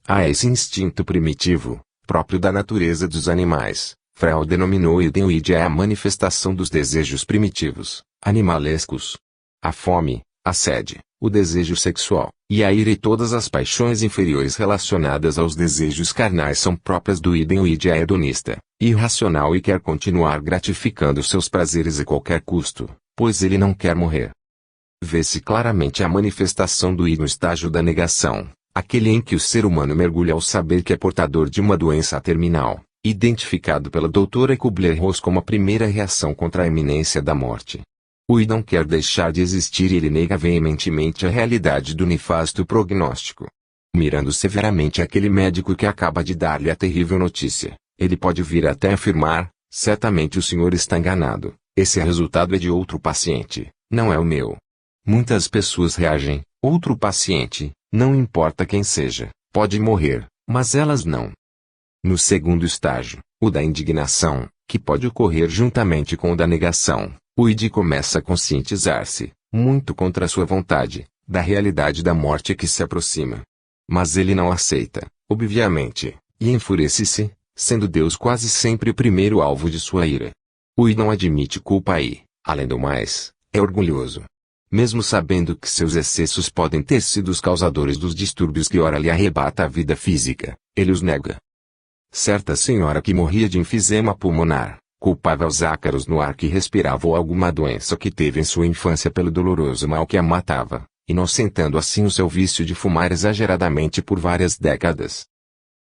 Há esse instinto primitivo, próprio da natureza dos animais, Freud denominou Iden. O id é a manifestação dos desejos primitivos, animalescos. A fome, a sede, o desejo sexual, e a ira e todas as paixões inferiores relacionadas aos desejos carnais são próprias do Iden. O id é hedonista, irracional e quer continuar gratificando seus prazeres a qualquer custo, pois ele não quer morrer. Vê-se claramente a manifestação do id no estágio da negação, aquele em que o ser humano mergulha ao saber que é portador de uma doença terminal, identificado pela doutora Kubler-Ross como a primeira reação contra a iminência da morte. O id não quer deixar de existir e ele nega veementemente a realidade do nefasto prognóstico. Mirando severamente aquele médico que acaba de dar-lhe a terrível notícia, ele pode vir até afirmar: certamente o senhor está enganado, esse resultado é de outro paciente, não é o meu. Muitas pessoas reagem: outro paciente, não importa quem seja, pode morrer, mas elas não. No segundo estágio, o da indignação, que pode ocorrer juntamente com o da negação, o id começa a conscientizar-se, muito contra sua vontade, da realidade da morte que se aproxima. Mas ele não aceita, obviamente, e enfurece-se, sendo Deus quase sempre o primeiro alvo de sua ira. O id não admite culpa e, além do mais, é orgulhoso. Mesmo sabendo que seus excessos podem ter sido os causadores dos distúrbios que ora lhe arrebata a vida física, ele os nega. Certa senhora que morria de enfisema pulmonar, culpava os ácaros no ar que respirava ou alguma doença que teve em sua infância pelo doloroso mal que a matava, inocentando assim o seu vício de fumar exageradamente por várias décadas.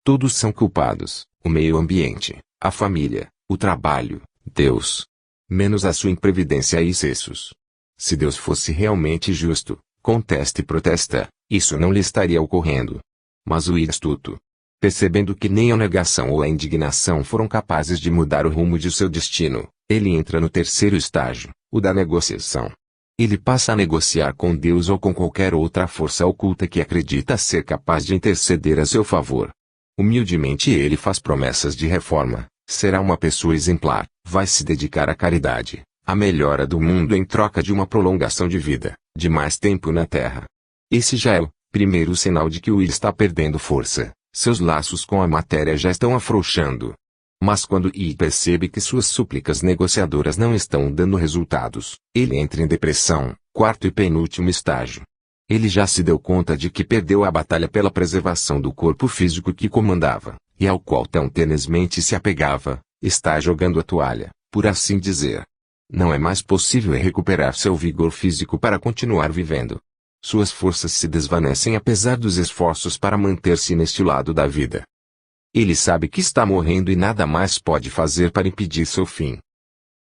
Todos são culpados, o meio ambiente, a família, o trabalho, Deus. Menos a sua imprevidência e excessos. Se Deus fosse realmente justo, contesta e protesta, isso não lhe estaria ocorrendo. Mas o id astuto, percebendo que nem a negação ou a indignação foram capazes de mudar o rumo de seu destino, ele entra no terceiro estágio, o da negociação. Ele passa a negociar com Deus ou com qualquer outra força oculta que acredita ser capaz de interceder a seu favor. Humildemente ele faz promessas de reforma, será uma pessoa exemplar, vai se dedicar à caridade, à melhora do mundo em troca de uma prolongação de vida, de mais tempo na Terra. Esse já é o primeiro sinal de que o id está perdendo força. Seus laços com a matéria já estão afrouxando. Mas quando id percebe que suas súplicas negociadoras não estão dando resultados, ele entra em depressão, quarto e penúltimo estágio. Ele já se deu conta de que perdeu a batalha pela preservação do corpo físico que comandava, e ao qual tão tenesmente se apegava, está jogando a toalha, por assim dizer. Não é mais possível recuperar seu vigor físico para continuar vivendo. Suas forças se desvanecem apesar dos esforços para manter-se neste lado da vida. Ele sabe que está morrendo e nada mais pode fazer para impedir seu fim.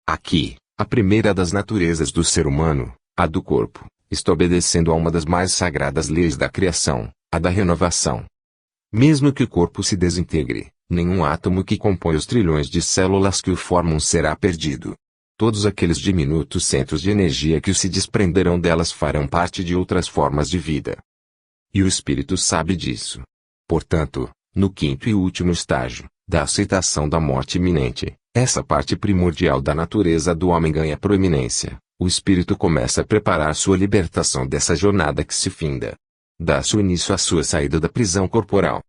Aqui, a primeira das naturezas do ser humano, a do corpo, está obedecendo a uma das mais sagradas leis da criação, a da renovação. Mesmo que o corpo se desintegre, nenhum átomo que compõe os trilhões de células que o formam será perdido. Todos aqueles diminutos centros de energia que se desprenderão delas farão parte de outras formas de vida. E o espírito sabe disso. Portanto, no quinto e último estágio, da aceitação da morte iminente, essa parte primordial da natureza do homem ganha proeminência. O espírito começa a preparar sua libertação dessa jornada que se finda. Dá-se início à sua saída da prisão corporal.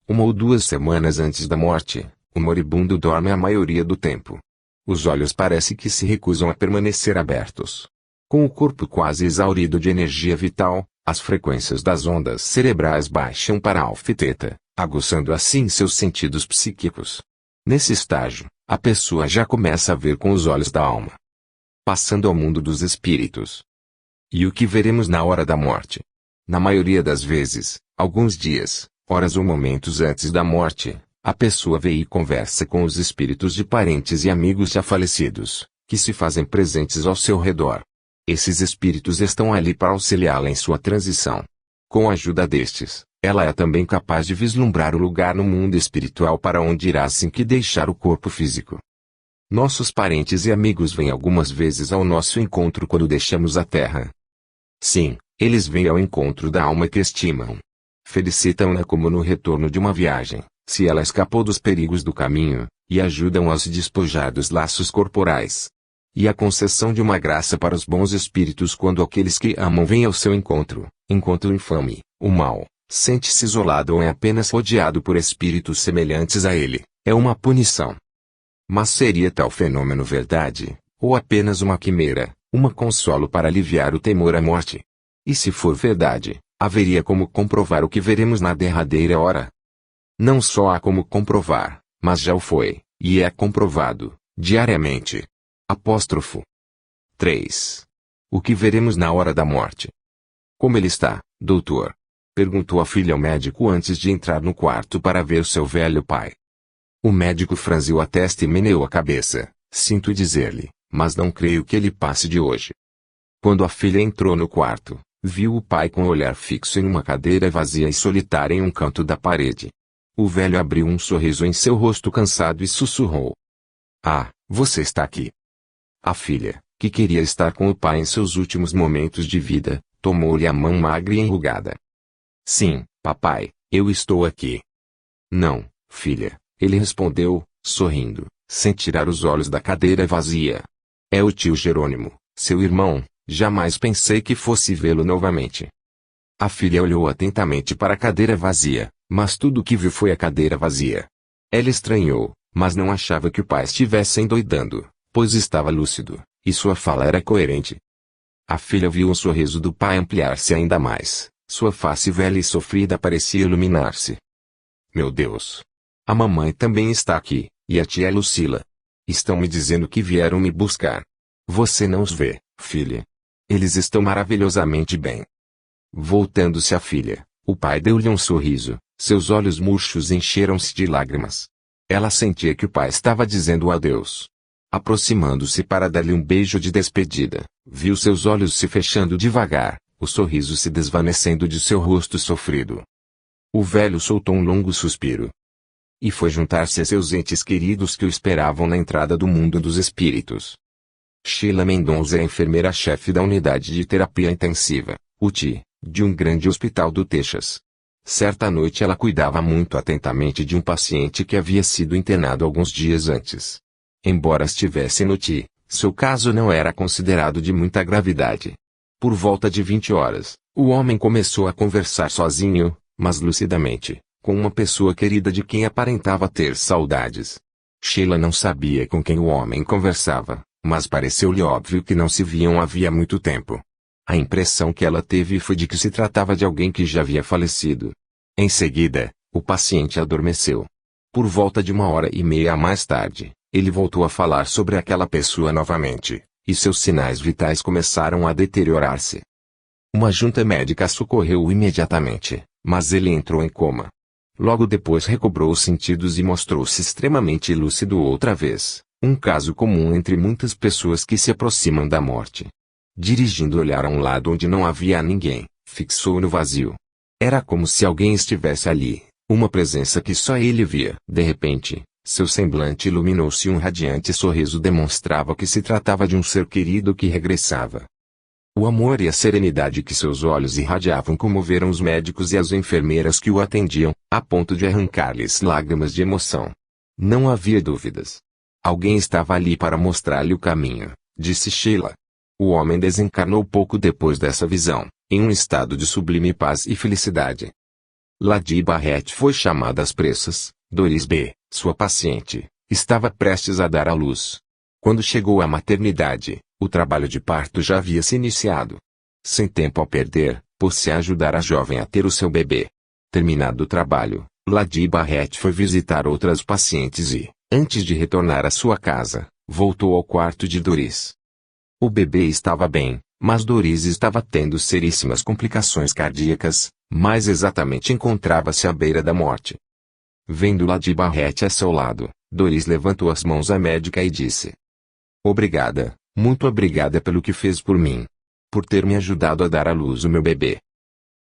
1 ou 2 semanas antes da morte, o moribundo dorme a maioria do tempo. Os olhos parece que se recusam a permanecer abertos. Com o corpo quase exaurido de energia vital, as frequências das ondas cerebrais baixam para alfa e teta, aguçando assim seus sentidos psíquicos. Nesse estágio, a pessoa já começa a ver com os olhos da alma. Passando ao mundo dos espíritos. E o que veremos na hora da morte? Na maioria das vezes, alguns dias, horas ou momentos antes da morte, a pessoa vê e conversa com os espíritos de parentes e amigos já falecidos, que se fazem presentes ao seu redor. Esses espíritos estão ali para auxiliá-la em sua transição. Com a ajuda destes, ela é também capaz de vislumbrar o lugar no mundo espiritual para onde irá assim que deixar o corpo físico. Nossos parentes e amigos vêm algumas vezes ao nosso encontro quando deixamos a Terra. Sim, eles vêm ao encontro da alma que estimam. Felicitam-na como no retorno de uma viagem, se ela escapou dos perigos do caminho, e ajudam a se despojar dos laços corporais. E a concessão de uma graça para os bons espíritos quando aqueles que amam vêm ao seu encontro, enquanto o infame, o mal, sente-se isolado ou é apenas rodeado por espíritos semelhantes a ele, é uma punição. Mas seria tal fenômeno verdade, ou apenas uma quimera, uma consolo para aliviar o temor à morte? E se for verdade, haveria como comprovar o que veremos na derradeira hora? Não só há como comprovar, mas já o foi, e é comprovado, diariamente. Apóstrofo 3. O que veremos na hora da morte? Como ele está, doutor? Perguntou a filha ao médico antes de entrar no quarto para ver seu velho pai. O médico franziu a testa e meneou a cabeça. Sinto dizer-lhe, mas não creio que ele passe de hoje. Quando a filha entrou no quarto, viu o pai com o olhar fixo em uma cadeira vazia e solitária em um canto da parede. O velho abriu um sorriso em seu rosto cansado e sussurrou: "Ah, você está aqui." A filha, que queria estar com o pai em seus últimos momentos de vida, tomou-lhe a mão magra e enrugada. "Sim, papai, eu estou aqui." "Não, filha," ele respondeu, sorrindo, sem tirar os olhos da cadeira vazia. "É o tio Jerônimo, seu irmão. Jamais pensei que fosse vê-lo novamente." A filha olhou atentamente para a cadeira vazia, mas tudo o que viu foi a cadeira vazia. Ela estranhou, mas não achava que o pai estivesse endoidando, pois estava lúcido, e sua fala era coerente. A filha viu o sorriso do pai ampliar-se ainda mais, sua face velha e sofrida parecia iluminar-se. "Meu Deus! A mamãe também está aqui, e a tia Lucila. Estão me dizendo que vieram me buscar. Você não os vê, filha? Eles estão maravilhosamente bem." Voltando-se à filha, o pai deu-lhe um sorriso, seus olhos murchos encheram-se de lágrimas. Ela sentia que o pai estava dizendo adeus. Aproximando-se para dar-lhe um beijo de despedida, viu seus olhos se fechando devagar, o sorriso se desvanecendo de seu rosto sofrido. O velho soltou um longo suspiro. E foi juntar-se a seus entes queridos que o esperavam na entrada do mundo dos espíritos. Sheila Mendonça é enfermeira-chefe da unidade de terapia intensiva, UTI, de um grande hospital do Texas. Certa noite ela cuidava muito atentamente de um paciente que havia sido internado alguns dias antes. Embora estivesse no UTI, seu caso não era considerado de muita gravidade. Por volta de 20 horas, o homem começou a conversar sozinho, mas lucidamente, com uma pessoa querida de quem aparentava ter saudades. Sheila não sabia com quem o homem conversava, mas pareceu-lhe óbvio que não se viam havia muito tempo. A impressão que ela teve foi de que se tratava de alguém que já havia falecido. Em seguida, o paciente adormeceu. Por volta de 1h30 mais tarde, ele voltou a falar sobre aquela pessoa novamente, e seus sinais vitais começaram a deteriorar-se. Uma junta médica socorreu-o imediatamente, mas ele entrou em coma. Logo depois recobrou os sentidos e mostrou-se extremamente lúcido outra vez, um caso comum entre muitas pessoas que se aproximam da morte. Dirigindo o olhar a um lado onde não havia ninguém, fixou no vazio. Era como se alguém estivesse ali, uma presença que só ele via. De repente, seu semblante iluminou-se e um radiante sorriso demonstrava que se tratava de um ser querido que regressava. O amor e a serenidade que seus olhos irradiavam comoveram os médicos e as enfermeiras que o atendiam, a ponto de arrancar-lhes lágrimas de emoção. Não havia dúvidas. Alguém estava ali para mostrar-lhe o caminho, disse Sheila. O homem desencarnou pouco depois dessa visão, em um estado de sublime paz e felicidade. Lady Barrett foi chamada às pressas. Doris B., sua paciente, estava prestes a dar à luz. Quando chegou à maternidade, o trabalho de parto já havia se iniciado. Sem tempo a perder, pôs-se a ajudar a jovem a ter o seu bebê. Terminado o trabalho, Lady Barrett foi visitar outras pacientes e, antes de retornar à sua casa, voltou ao quarto de Doris. O bebê estava bem, mas Doris estava tendo seríssimas complicações cardíacas, mais exatamente encontrava-se à beira da morte. Vendo Lady Barrett a seu lado, Doris levantou as mãos à médica e disse: "Obrigada, muito obrigada pelo que fez por mim. Por ter me ajudado a dar à luz o meu bebê."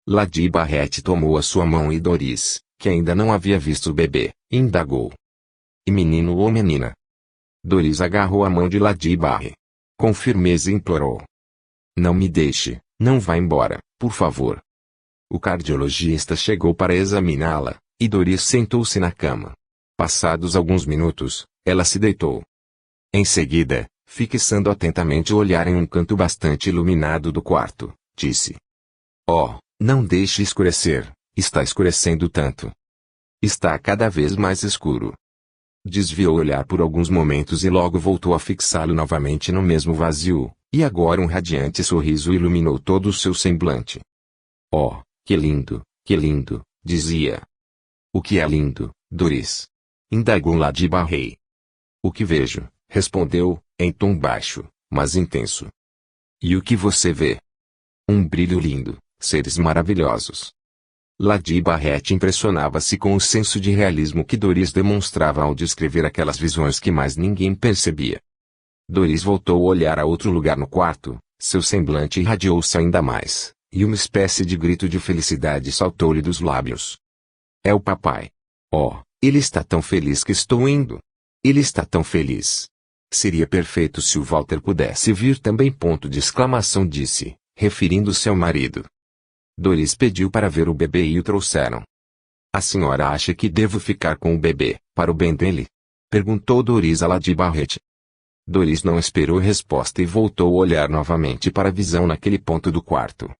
Lady Barrett tomou a sua mão e Doris, que ainda não havia visto o bebê, indagou: "E menino ou menina?" Doris agarrou a mão de Lady Barrett. Com firmeza implorou: "Não me deixe, não vá embora, por favor." O cardiologista chegou para examiná-la, e Doris sentou-se na cama. Passados alguns minutos, ela se deitou. Em seguida, fixando atentamente o olhar em um canto bastante iluminado do quarto, disse: "Oh, não deixe escurecer, está escurecendo tanto. Está cada vez mais escuro." Desviou o olhar por alguns momentos e logo voltou a fixá-lo novamente no mesmo vazio, e agora um radiante sorriso iluminou todo o seu semblante. Oh, que lindo, dizia. O que é lindo, Doris? Indagou Lady Barrey. O que vejo, respondeu, em tom baixo, mas intenso. E o que você vê? Um brilho lindo, seres maravilhosos. Lady Barrett impressionava-se com o senso de realismo que Doris demonstrava ao descrever aquelas visões que mais ninguém percebia. Doris voltou a olhar a outro lugar no quarto, seu semblante irradiou-se ainda mais, e uma espécie de grito de felicidade saltou-lhe dos lábios. É o papai. Oh, ele está tão feliz que estou indo. Ele está tão feliz. Seria perfeito se o Walter pudesse vir também. Ponto de exclamação, disse, referindo-se ao marido. Doris pediu para ver o bebê e o trouxeram. A senhora acha que devo ficar com o bebê, para o bem dele? Perguntou Doris a Lady Barrett. Doris não esperou resposta e voltou a olhar novamente para a visão naquele ponto do quarto.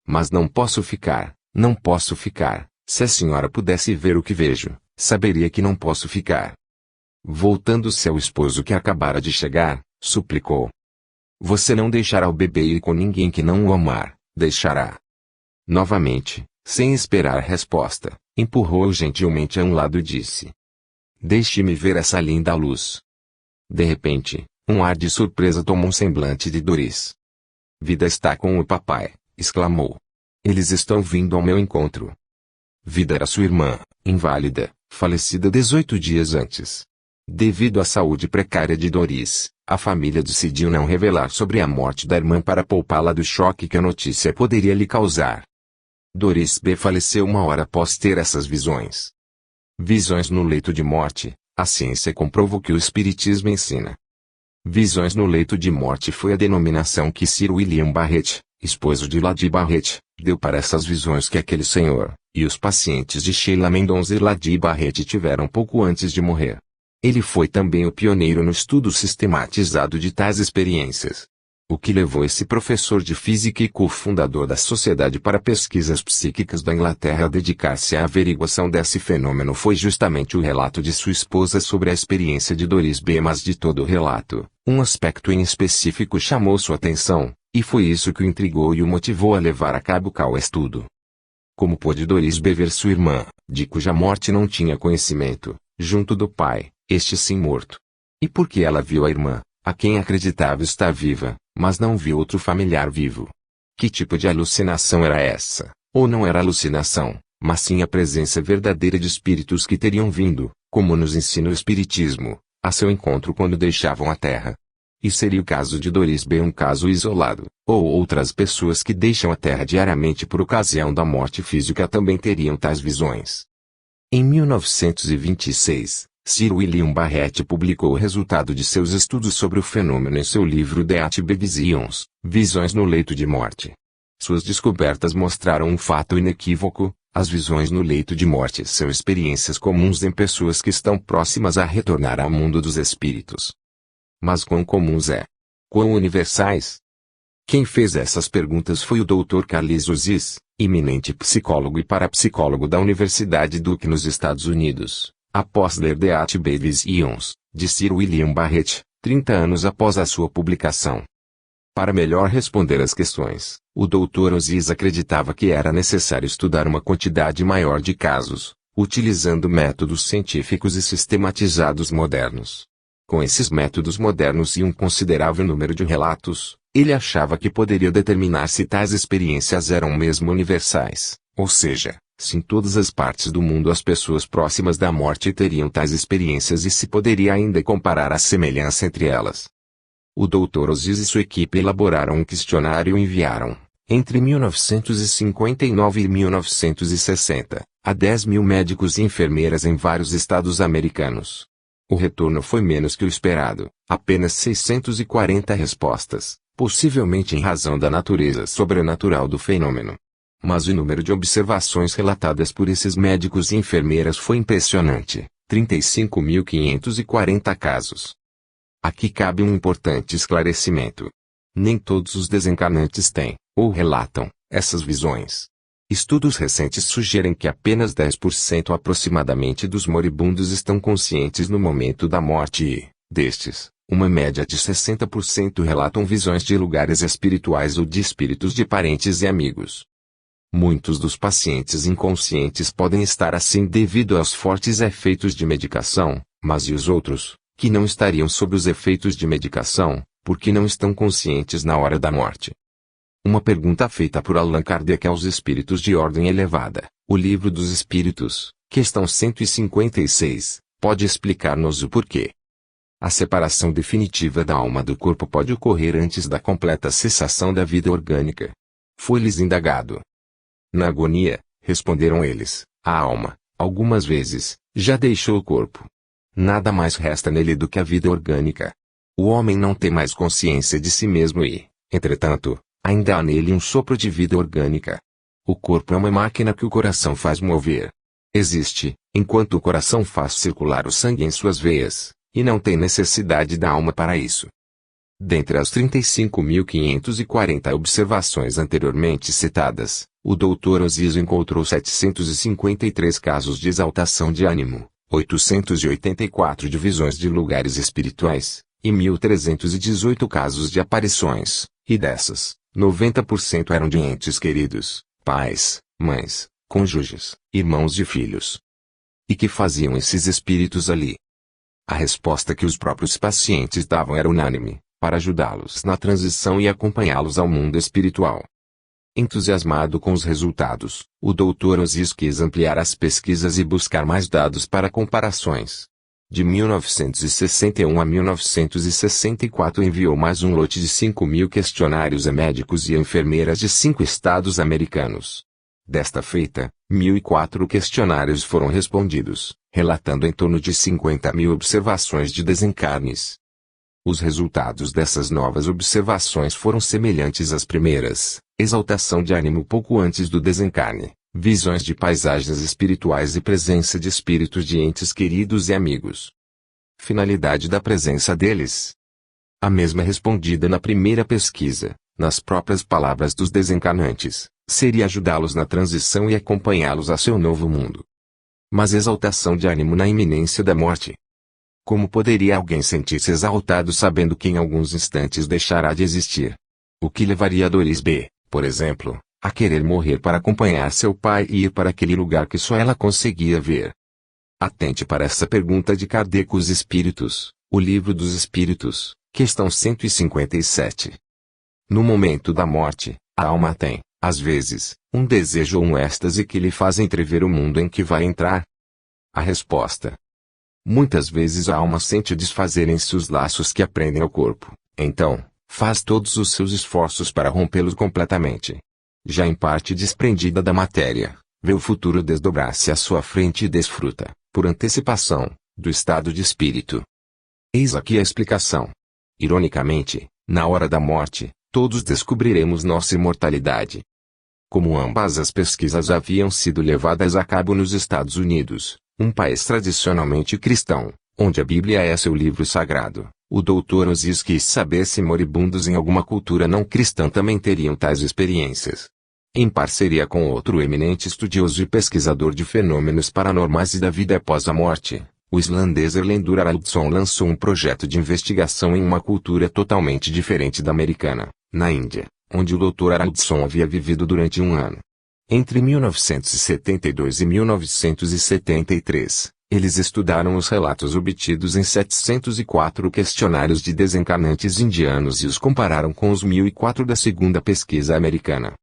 Mas não posso ficar, não posso ficar. Se a senhora pudesse ver o que vejo, saberia que não posso ficar. Voltando-se ao esposo que acabara de chegar, suplicou. Você não deixará o bebê ir com ninguém que não o amar, deixará. Novamente, sem esperar resposta, empurrou-o gentilmente a um lado e disse. Deixe-me ver essa linda luz. De repente, um ar de surpresa tomou um semblante de Doris. Vida está com o papai, exclamou. Eles estão vindo ao meu encontro. Vida era sua irmã, inválida, falecida 18 dias antes. Devido à saúde precária de Doris, a família decidiu não revelar sobre a morte da irmã para poupá-la do choque que a notícia poderia lhe causar. Doris B. faleceu uma hora após ter essas visões. Visões no leito de morte, a ciência comprovou que o espiritismo ensina. Visões no leito de morte foi a denominação que Sir William Barrett, esposo de Lady Barrett, deu para essas visões que aquele senhor, e os pacientes de Sheila Mendonça e Lady Barrett tiveram pouco antes de morrer. Ele foi também o pioneiro no estudo sistematizado de tais experiências. O que levou esse professor de física e cofundador da Sociedade para Pesquisas Psíquicas da Inglaterra a dedicar-se à averiguação desse fenômeno foi justamente o relato de sua esposa sobre a experiência de Doris B. Mas de todo o relato, um aspecto em específico chamou sua atenção, e foi isso que o intrigou e o motivou a levar a cabo tal estudo. Como pôde Doris B. ver sua irmã, de cuja morte não tinha conhecimento, junto do pai, este sim morto? E por que ela viu a irmã, a quem acreditava estar viva, mas não viu outro familiar vivo? Que tipo de alucinação era essa? Ou não era alucinação, mas sim a presença verdadeira de espíritos que teriam vindo, como nos ensina o Espiritismo, a seu encontro quando deixavam a Terra? E seria o caso de Doris B. um caso isolado, ou outras pessoas que deixam a Terra diariamente por ocasião da morte física também teriam tais visões? Em 1926, Sir William Barrett publicou o resultado de seus estudos sobre o fenômeno em seu livro Deathbed Visions, Visões no Leito de Morte. Suas descobertas mostraram um fato inequívoco: as visões no leito de morte são experiências comuns em pessoas que estão próximas a retornar ao mundo dos espíritos. Mas quão comuns é? Quão universais? Quem fez essas perguntas foi o Dr. Carlis Oziz, eminente psicólogo e parapsicólogo da Universidade Duke nos Estados Unidos, após ler Deathbed Visions, de Sir William Barrett, 30 anos após a sua publicação. Para melhor responder às questões, o Dr. Oziz acreditava que era necessário estudar uma quantidade maior de casos, utilizando métodos científicos e sistematizados modernos. Com esses métodos modernos e um considerável número de relatos, ele achava que poderia determinar se tais experiências eram mesmo universais, ou seja, se em todas as partes do mundo as pessoas próximas da morte teriam tais experiências e se poderia ainda comparar a semelhança entre elas. O Dr. Oziz e sua equipe elaboraram um questionário e enviaram, entre 1959 e 1960, a 10 mil médicos e enfermeiras em vários estados americanos. O retorno foi menos que o esperado, apenas 640 respostas, possivelmente em razão da natureza sobrenatural do fenômeno. Mas o número de observações relatadas por esses médicos e enfermeiras foi impressionante, 35.540 casos. Aqui cabe um importante esclarecimento. Nem todos os desencarnantes têm, ou relatam, essas visões. Estudos recentes sugerem que apenas 10% aproximadamente dos moribundos estão conscientes no momento da morte e, destes, uma média de 60% relatam visões de lugares espirituais ou de espíritos de parentes e amigos. Muitos dos pacientes inconscientes podem estar assim devido aos fortes efeitos de medicação, mas e os outros, que não estariam sob os efeitos de medicação, porque não estão conscientes na hora da morte? Uma pergunta feita por Allan Kardec aos espíritos de ordem elevada, o Livro dos Espíritos, questão 156, pode explicar-nos o porquê. A separação definitiva da alma do corpo pode ocorrer antes da completa cessação da vida orgânica. Foi-lhes indagado. Na agonia, responderam eles, a alma, algumas vezes, já deixou o corpo. Nada mais resta nele do que a vida orgânica. O homem não tem mais consciência de si mesmo e, entretanto, ainda há nele um sopro de vida orgânica. O corpo é uma máquina que o coração faz mover. Existe, enquanto o coração faz circular o sangue em suas veias, e não tem necessidade da alma para isso. Dentre as 35.540 observações anteriormente citadas, o Dr. Osias encontrou 753 casos de exaltação de ânimo, 884 de visões de lugares espirituais, e 1.318 casos de aparições, e dessas, 90% eram de entes queridos, pais, mães, cônjuges, irmãos e filhos. E que faziam esses espíritos ali? A resposta que os próprios pacientes davam era unânime, para ajudá-los na transição e acompanhá-los ao mundo espiritual. Entusiasmado com os resultados, o Dr. Osias quis ampliar as pesquisas e buscar mais dados para comparações. De 1961 a 1964 enviou mais um lote de 5.000 questionários a médicos e enfermeiras de 5 estados americanos. Desta feita, 1.004 questionários foram respondidos, relatando em torno de 50.000 observações de desencarnes. Os resultados dessas novas observações foram semelhantes às primeiras: exaltação de ânimo pouco antes do desencarne, visões de paisagens espirituais e presença de espíritos de entes queridos e amigos. Finalidade da presença deles: a mesma respondida na primeira pesquisa, nas próprias palavras dos desencarnantes, seria ajudá-los na transição e acompanhá-los a seu novo mundo. Mas exaltação de ânimo na iminência da morte. Como poderia alguém sentir-se exaltado sabendo que em alguns instantes deixará de existir? O que levaria Doris B., por exemplo, a querer morrer para acompanhar seu pai e ir para aquele lugar que só ela conseguia ver? Atente para essa pergunta de Kardec os Espíritos, o Livro dos Espíritos, questão 157. No momento da morte, a alma tem, às vezes, um desejo ou um êxtase que lhe faz entrever o mundo em que vai entrar? A resposta: muitas vezes a alma sente desfazerem-se os laços que a prendem ao corpo, então, faz todos os seus esforços para rompê-los completamente. Já em parte desprendida da matéria, vê o futuro desdobrar-se à sua frente e desfruta, por antecipação, do estado de espírito. Eis aqui a explicação. Ironicamente, na hora da morte, todos descobriremos nossa imortalidade. Como ambas as pesquisas haviam sido levadas a cabo nos Estados Unidos, um país tradicionalmente cristão, onde a Bíblia é seu livro sagrado, o Dr. Osias quis saber se moribundos em alguma cultura não cristã também teriam tais experiências. Em parceria com outro eminente estudioso e pesquisador de fenômenos paranormais e da vida após a morte, o islandês Erlendur Haraldsson lançou um projeto de investigação em uma cultura totalmente diferente da americana, na Índia, onde o Dr. Haraldsson havia vivido durante um ano. Entre 1972 e 1973, eles estudaram os relatos obtidos em 704 questionários de desencarnantes indianos e os compararam com os 1.004 da segunda pesquisa americana.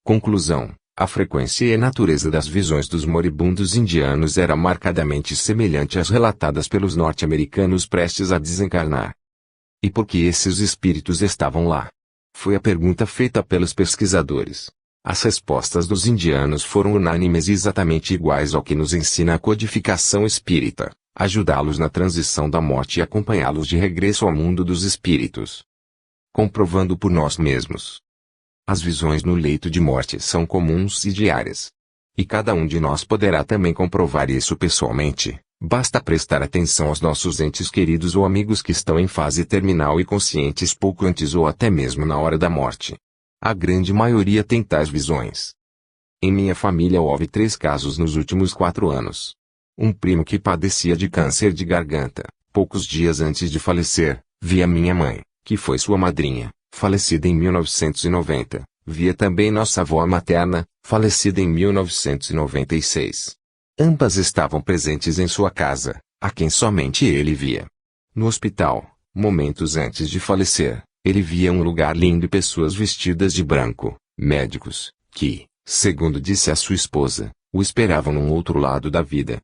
Conclusão: a frequência e a natureza das visões dos moribundos indianos era marcadamente semelhante às relatadas pelos norte-americanos prestes a desencarnar. E por que esses espíritos estavam lá? Foi a pergunta feita pelos pesquisadores. As respostas dos indianos foram unânimes e exatamente iguais ao que nos ensina a codificação espírita: ajudá-los na transição da morte e acompanhá-los de regresso ao mundo dos espíritos. Comprovando por nós mesmos. As visões no leito de morte são comuns e diárias. E cada um de nós poderá também comprovar isso pessoalmente, basta prestar atenção aos nossos entes queridos ou amigos que estão em fase terminal e conscientes pouco antes ou até mesmo na hora da morte. A grande maioria tem tais visões. Em minha família houve 3 casos nos últimos 4 anos. Um primo que padecia de câncer de garganta, poucos dias antes de falecer, via minha mãe, que foi sua madrinha, falecida em 1990, via também nossa avó materna, falecida em 1996. Ambas estavam presentes em sua casa, a quem somente ele via. No hospital, momentos antes de falecer, ele via um lugar lindo e pessoas vestidas de branco, médicos, que, segundo disse a sua esposa, o esperavam num outro lado da vida.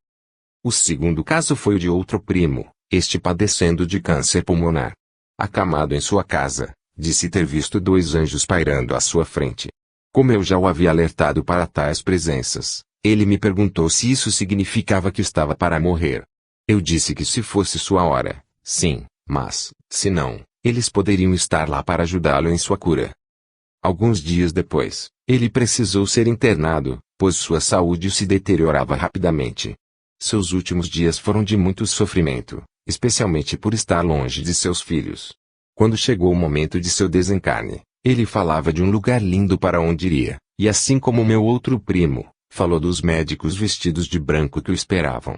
O segundo caso foi o de outro primo, este padecendo de câncer pulmonar. Acamado em sua casa, disse ter visto 2 anjos pairando à sua frente. Como eu já o havia alertado para tais presenças, ele me perguntou se isso significava que estava para morrer. Eu disse que se fosse sua hora, sim, mas, se não, eles poderiam estar lá para ajudá-lo em sua cura. Alguns dias depois, ele precisou ser internado, pois sua saúde se deteriorava rapidamente. Seus últimos dias foram de muito sofrimento, especialmente por estar longe de seus filhos. Quando chegou o momento de seu desencarne, ele falava de um lugar lindo para onde iria, e assim como meu outro primo, falou dos médicos vestidos de branco que o esperavam.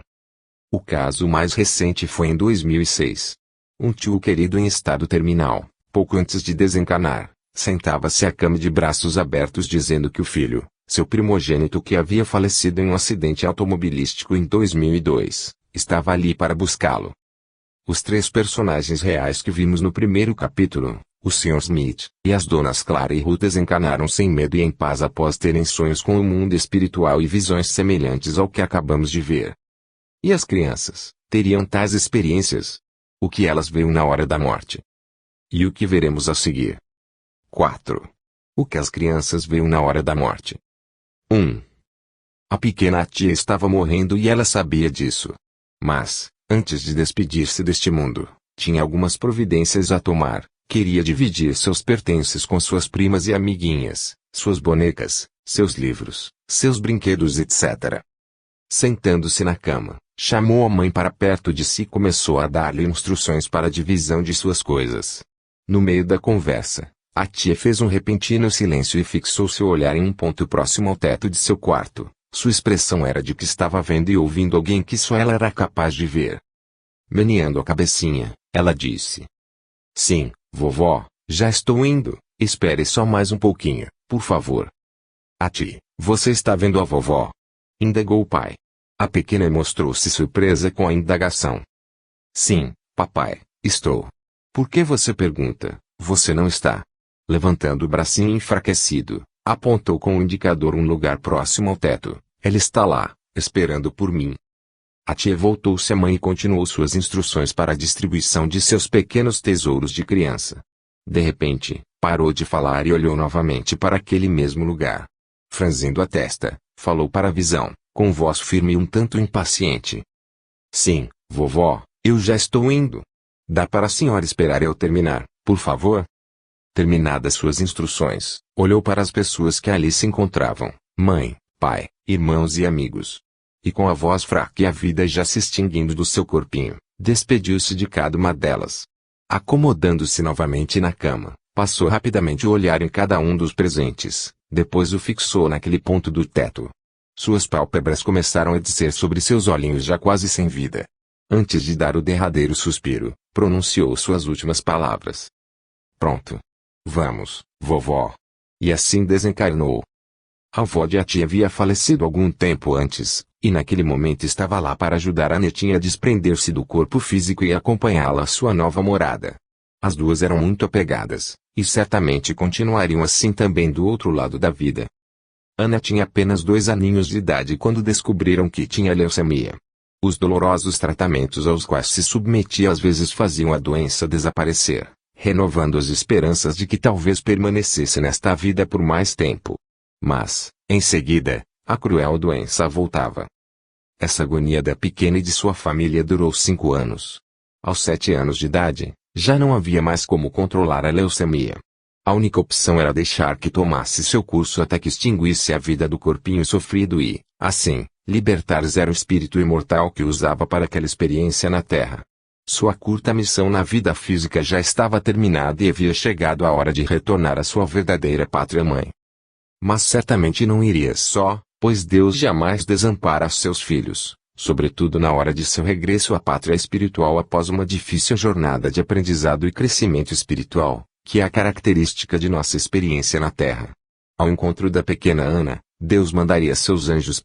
O caso mais recente foi em 2006. Um tio querido em estado terminal, pouco antes de desencarnar, sentava-se à cama de braços abertos dizendo que o filho, seu primogênito que havia falecido em um acidente automobilístico em 2002, estava ali para buscá-lo. Os 3 personagens reais que vimos no primeiro capítulo, o Sr. Smith e as donas Clara e Ruth, desencarnaram sem medo e em paz após terem sonhos com o mundo espiritual e visões semelhantes ao que acabamos de ver. E as crianças, teriam tais experiências? O que elas viram na hora da morte? E o que veremos a seguir? 4. O que as crianças viram na hora da morte? 1. A pequena tia estava morrendo e ela sabia disso. Mas, antes de despedir-se deste mundo, tinha algumas providências a tomar. Queria dividir seus pertences com suas primas e amiguinhas, suas bonecas, seus livros, seus brinquedos, etc. Sentando-se na cama, chamou a mãe para perto de si e começou a dar-lhe instruções para a divisão de suas coisas. No meio da conversa, a tia fez um repentino silêncio e fixou seu olhar em um ponto próximo ao teto de seu quarto. Sua expressão era de que estava vendo e ouvindo alguém que só ela era capaz de ver. Meneando a cabecinha, ela disse: "Sim, vovó, já estou indo, espere só mais um pouquinho, por favor." "Ati, você está vendo a vovó?" indagou o pai. A pequena mostrou-se surpresa com a indagação. "Sim, papai, estou." "Por que você pergunta? Você não está?" Levantando o bracinho enfraquecido, apontou com o indicador um lugar próximo ao teto. "Ela está lá, esperando por mim." A tia voltou-se à mãe e continuou suas instruções para a distribuição de seus pequenos tesouros de criança. De repente, parou de falar e olhou novamente para aquele mesmo lugar. Franzindo a testa, falou para a visão, com voz firme e um tanto impaciente: "Sim, vovó, eu já estou indo. Dá para a senhora esperar eu terminar, por favor?" Terminadas suas instruções, olhou para as pessoas que ali se encontravam, mãe, pai, irmãos e amigos. E com a voz fraca e a vida já se extinguindo do seu corpinho, despediu-se de cada uma delas. Acomodando-se novamente na cama, passou rapidamente o olhar em cada um dos presentes, depois o fixou naquele ponto do teto. Suas pálpebras começaram a descer sobre seus olhinhos já quase sem vida. Antes de dar o derradeiro suspiro, pronunciou suas últimas palavras: "Pronto. Vamos, vovó." E assim desencarnou. A avó de Ati havia falecido algum tempo antes, e naquele momento estava lá para ajudar a netinha a desprender-se do corpo físico e acompanhá-la à sua nova morada. As duas eram muito apegadas, e certamente continuariam assim também do outro lado da vida. Ana tinha apenas 2 aninhos de idade quando descobriram que tinha leucemia. Os dolorosos tratamentos aos quais se submetia às vezes faziam a doença desaparecer, renovando as esperanças de que talvez permanecesse nesta vida por mais tempo. Mas, em seguida, a cruel doença voltava. Essa agonia da pequena e de sua família durou 5 anos. Aos 7 anos de idade, já não havia mais como controlar a leucemia. A única opção era deixar que tomasse seu curso até que extinguisse a vida do corpinho sofrido e, assim, libertar o espírito imortal que usava para aquela experiência na Terra. Sua curta missão na vida física já estava terminada e havia chegado a hora de retornar à sua verdadeira pátria-mãe. Mas certamente não irias só, pois Deus jamais desampara seus filhos, sobretudo na hora de seu regresso à pátria espiritual após uma difícil jornada de aprendizado e crescimento espiritual, que é a característica de nossa experiência na Terra. Ao encontro da pequena Ana, Deus mandaria seus anjos,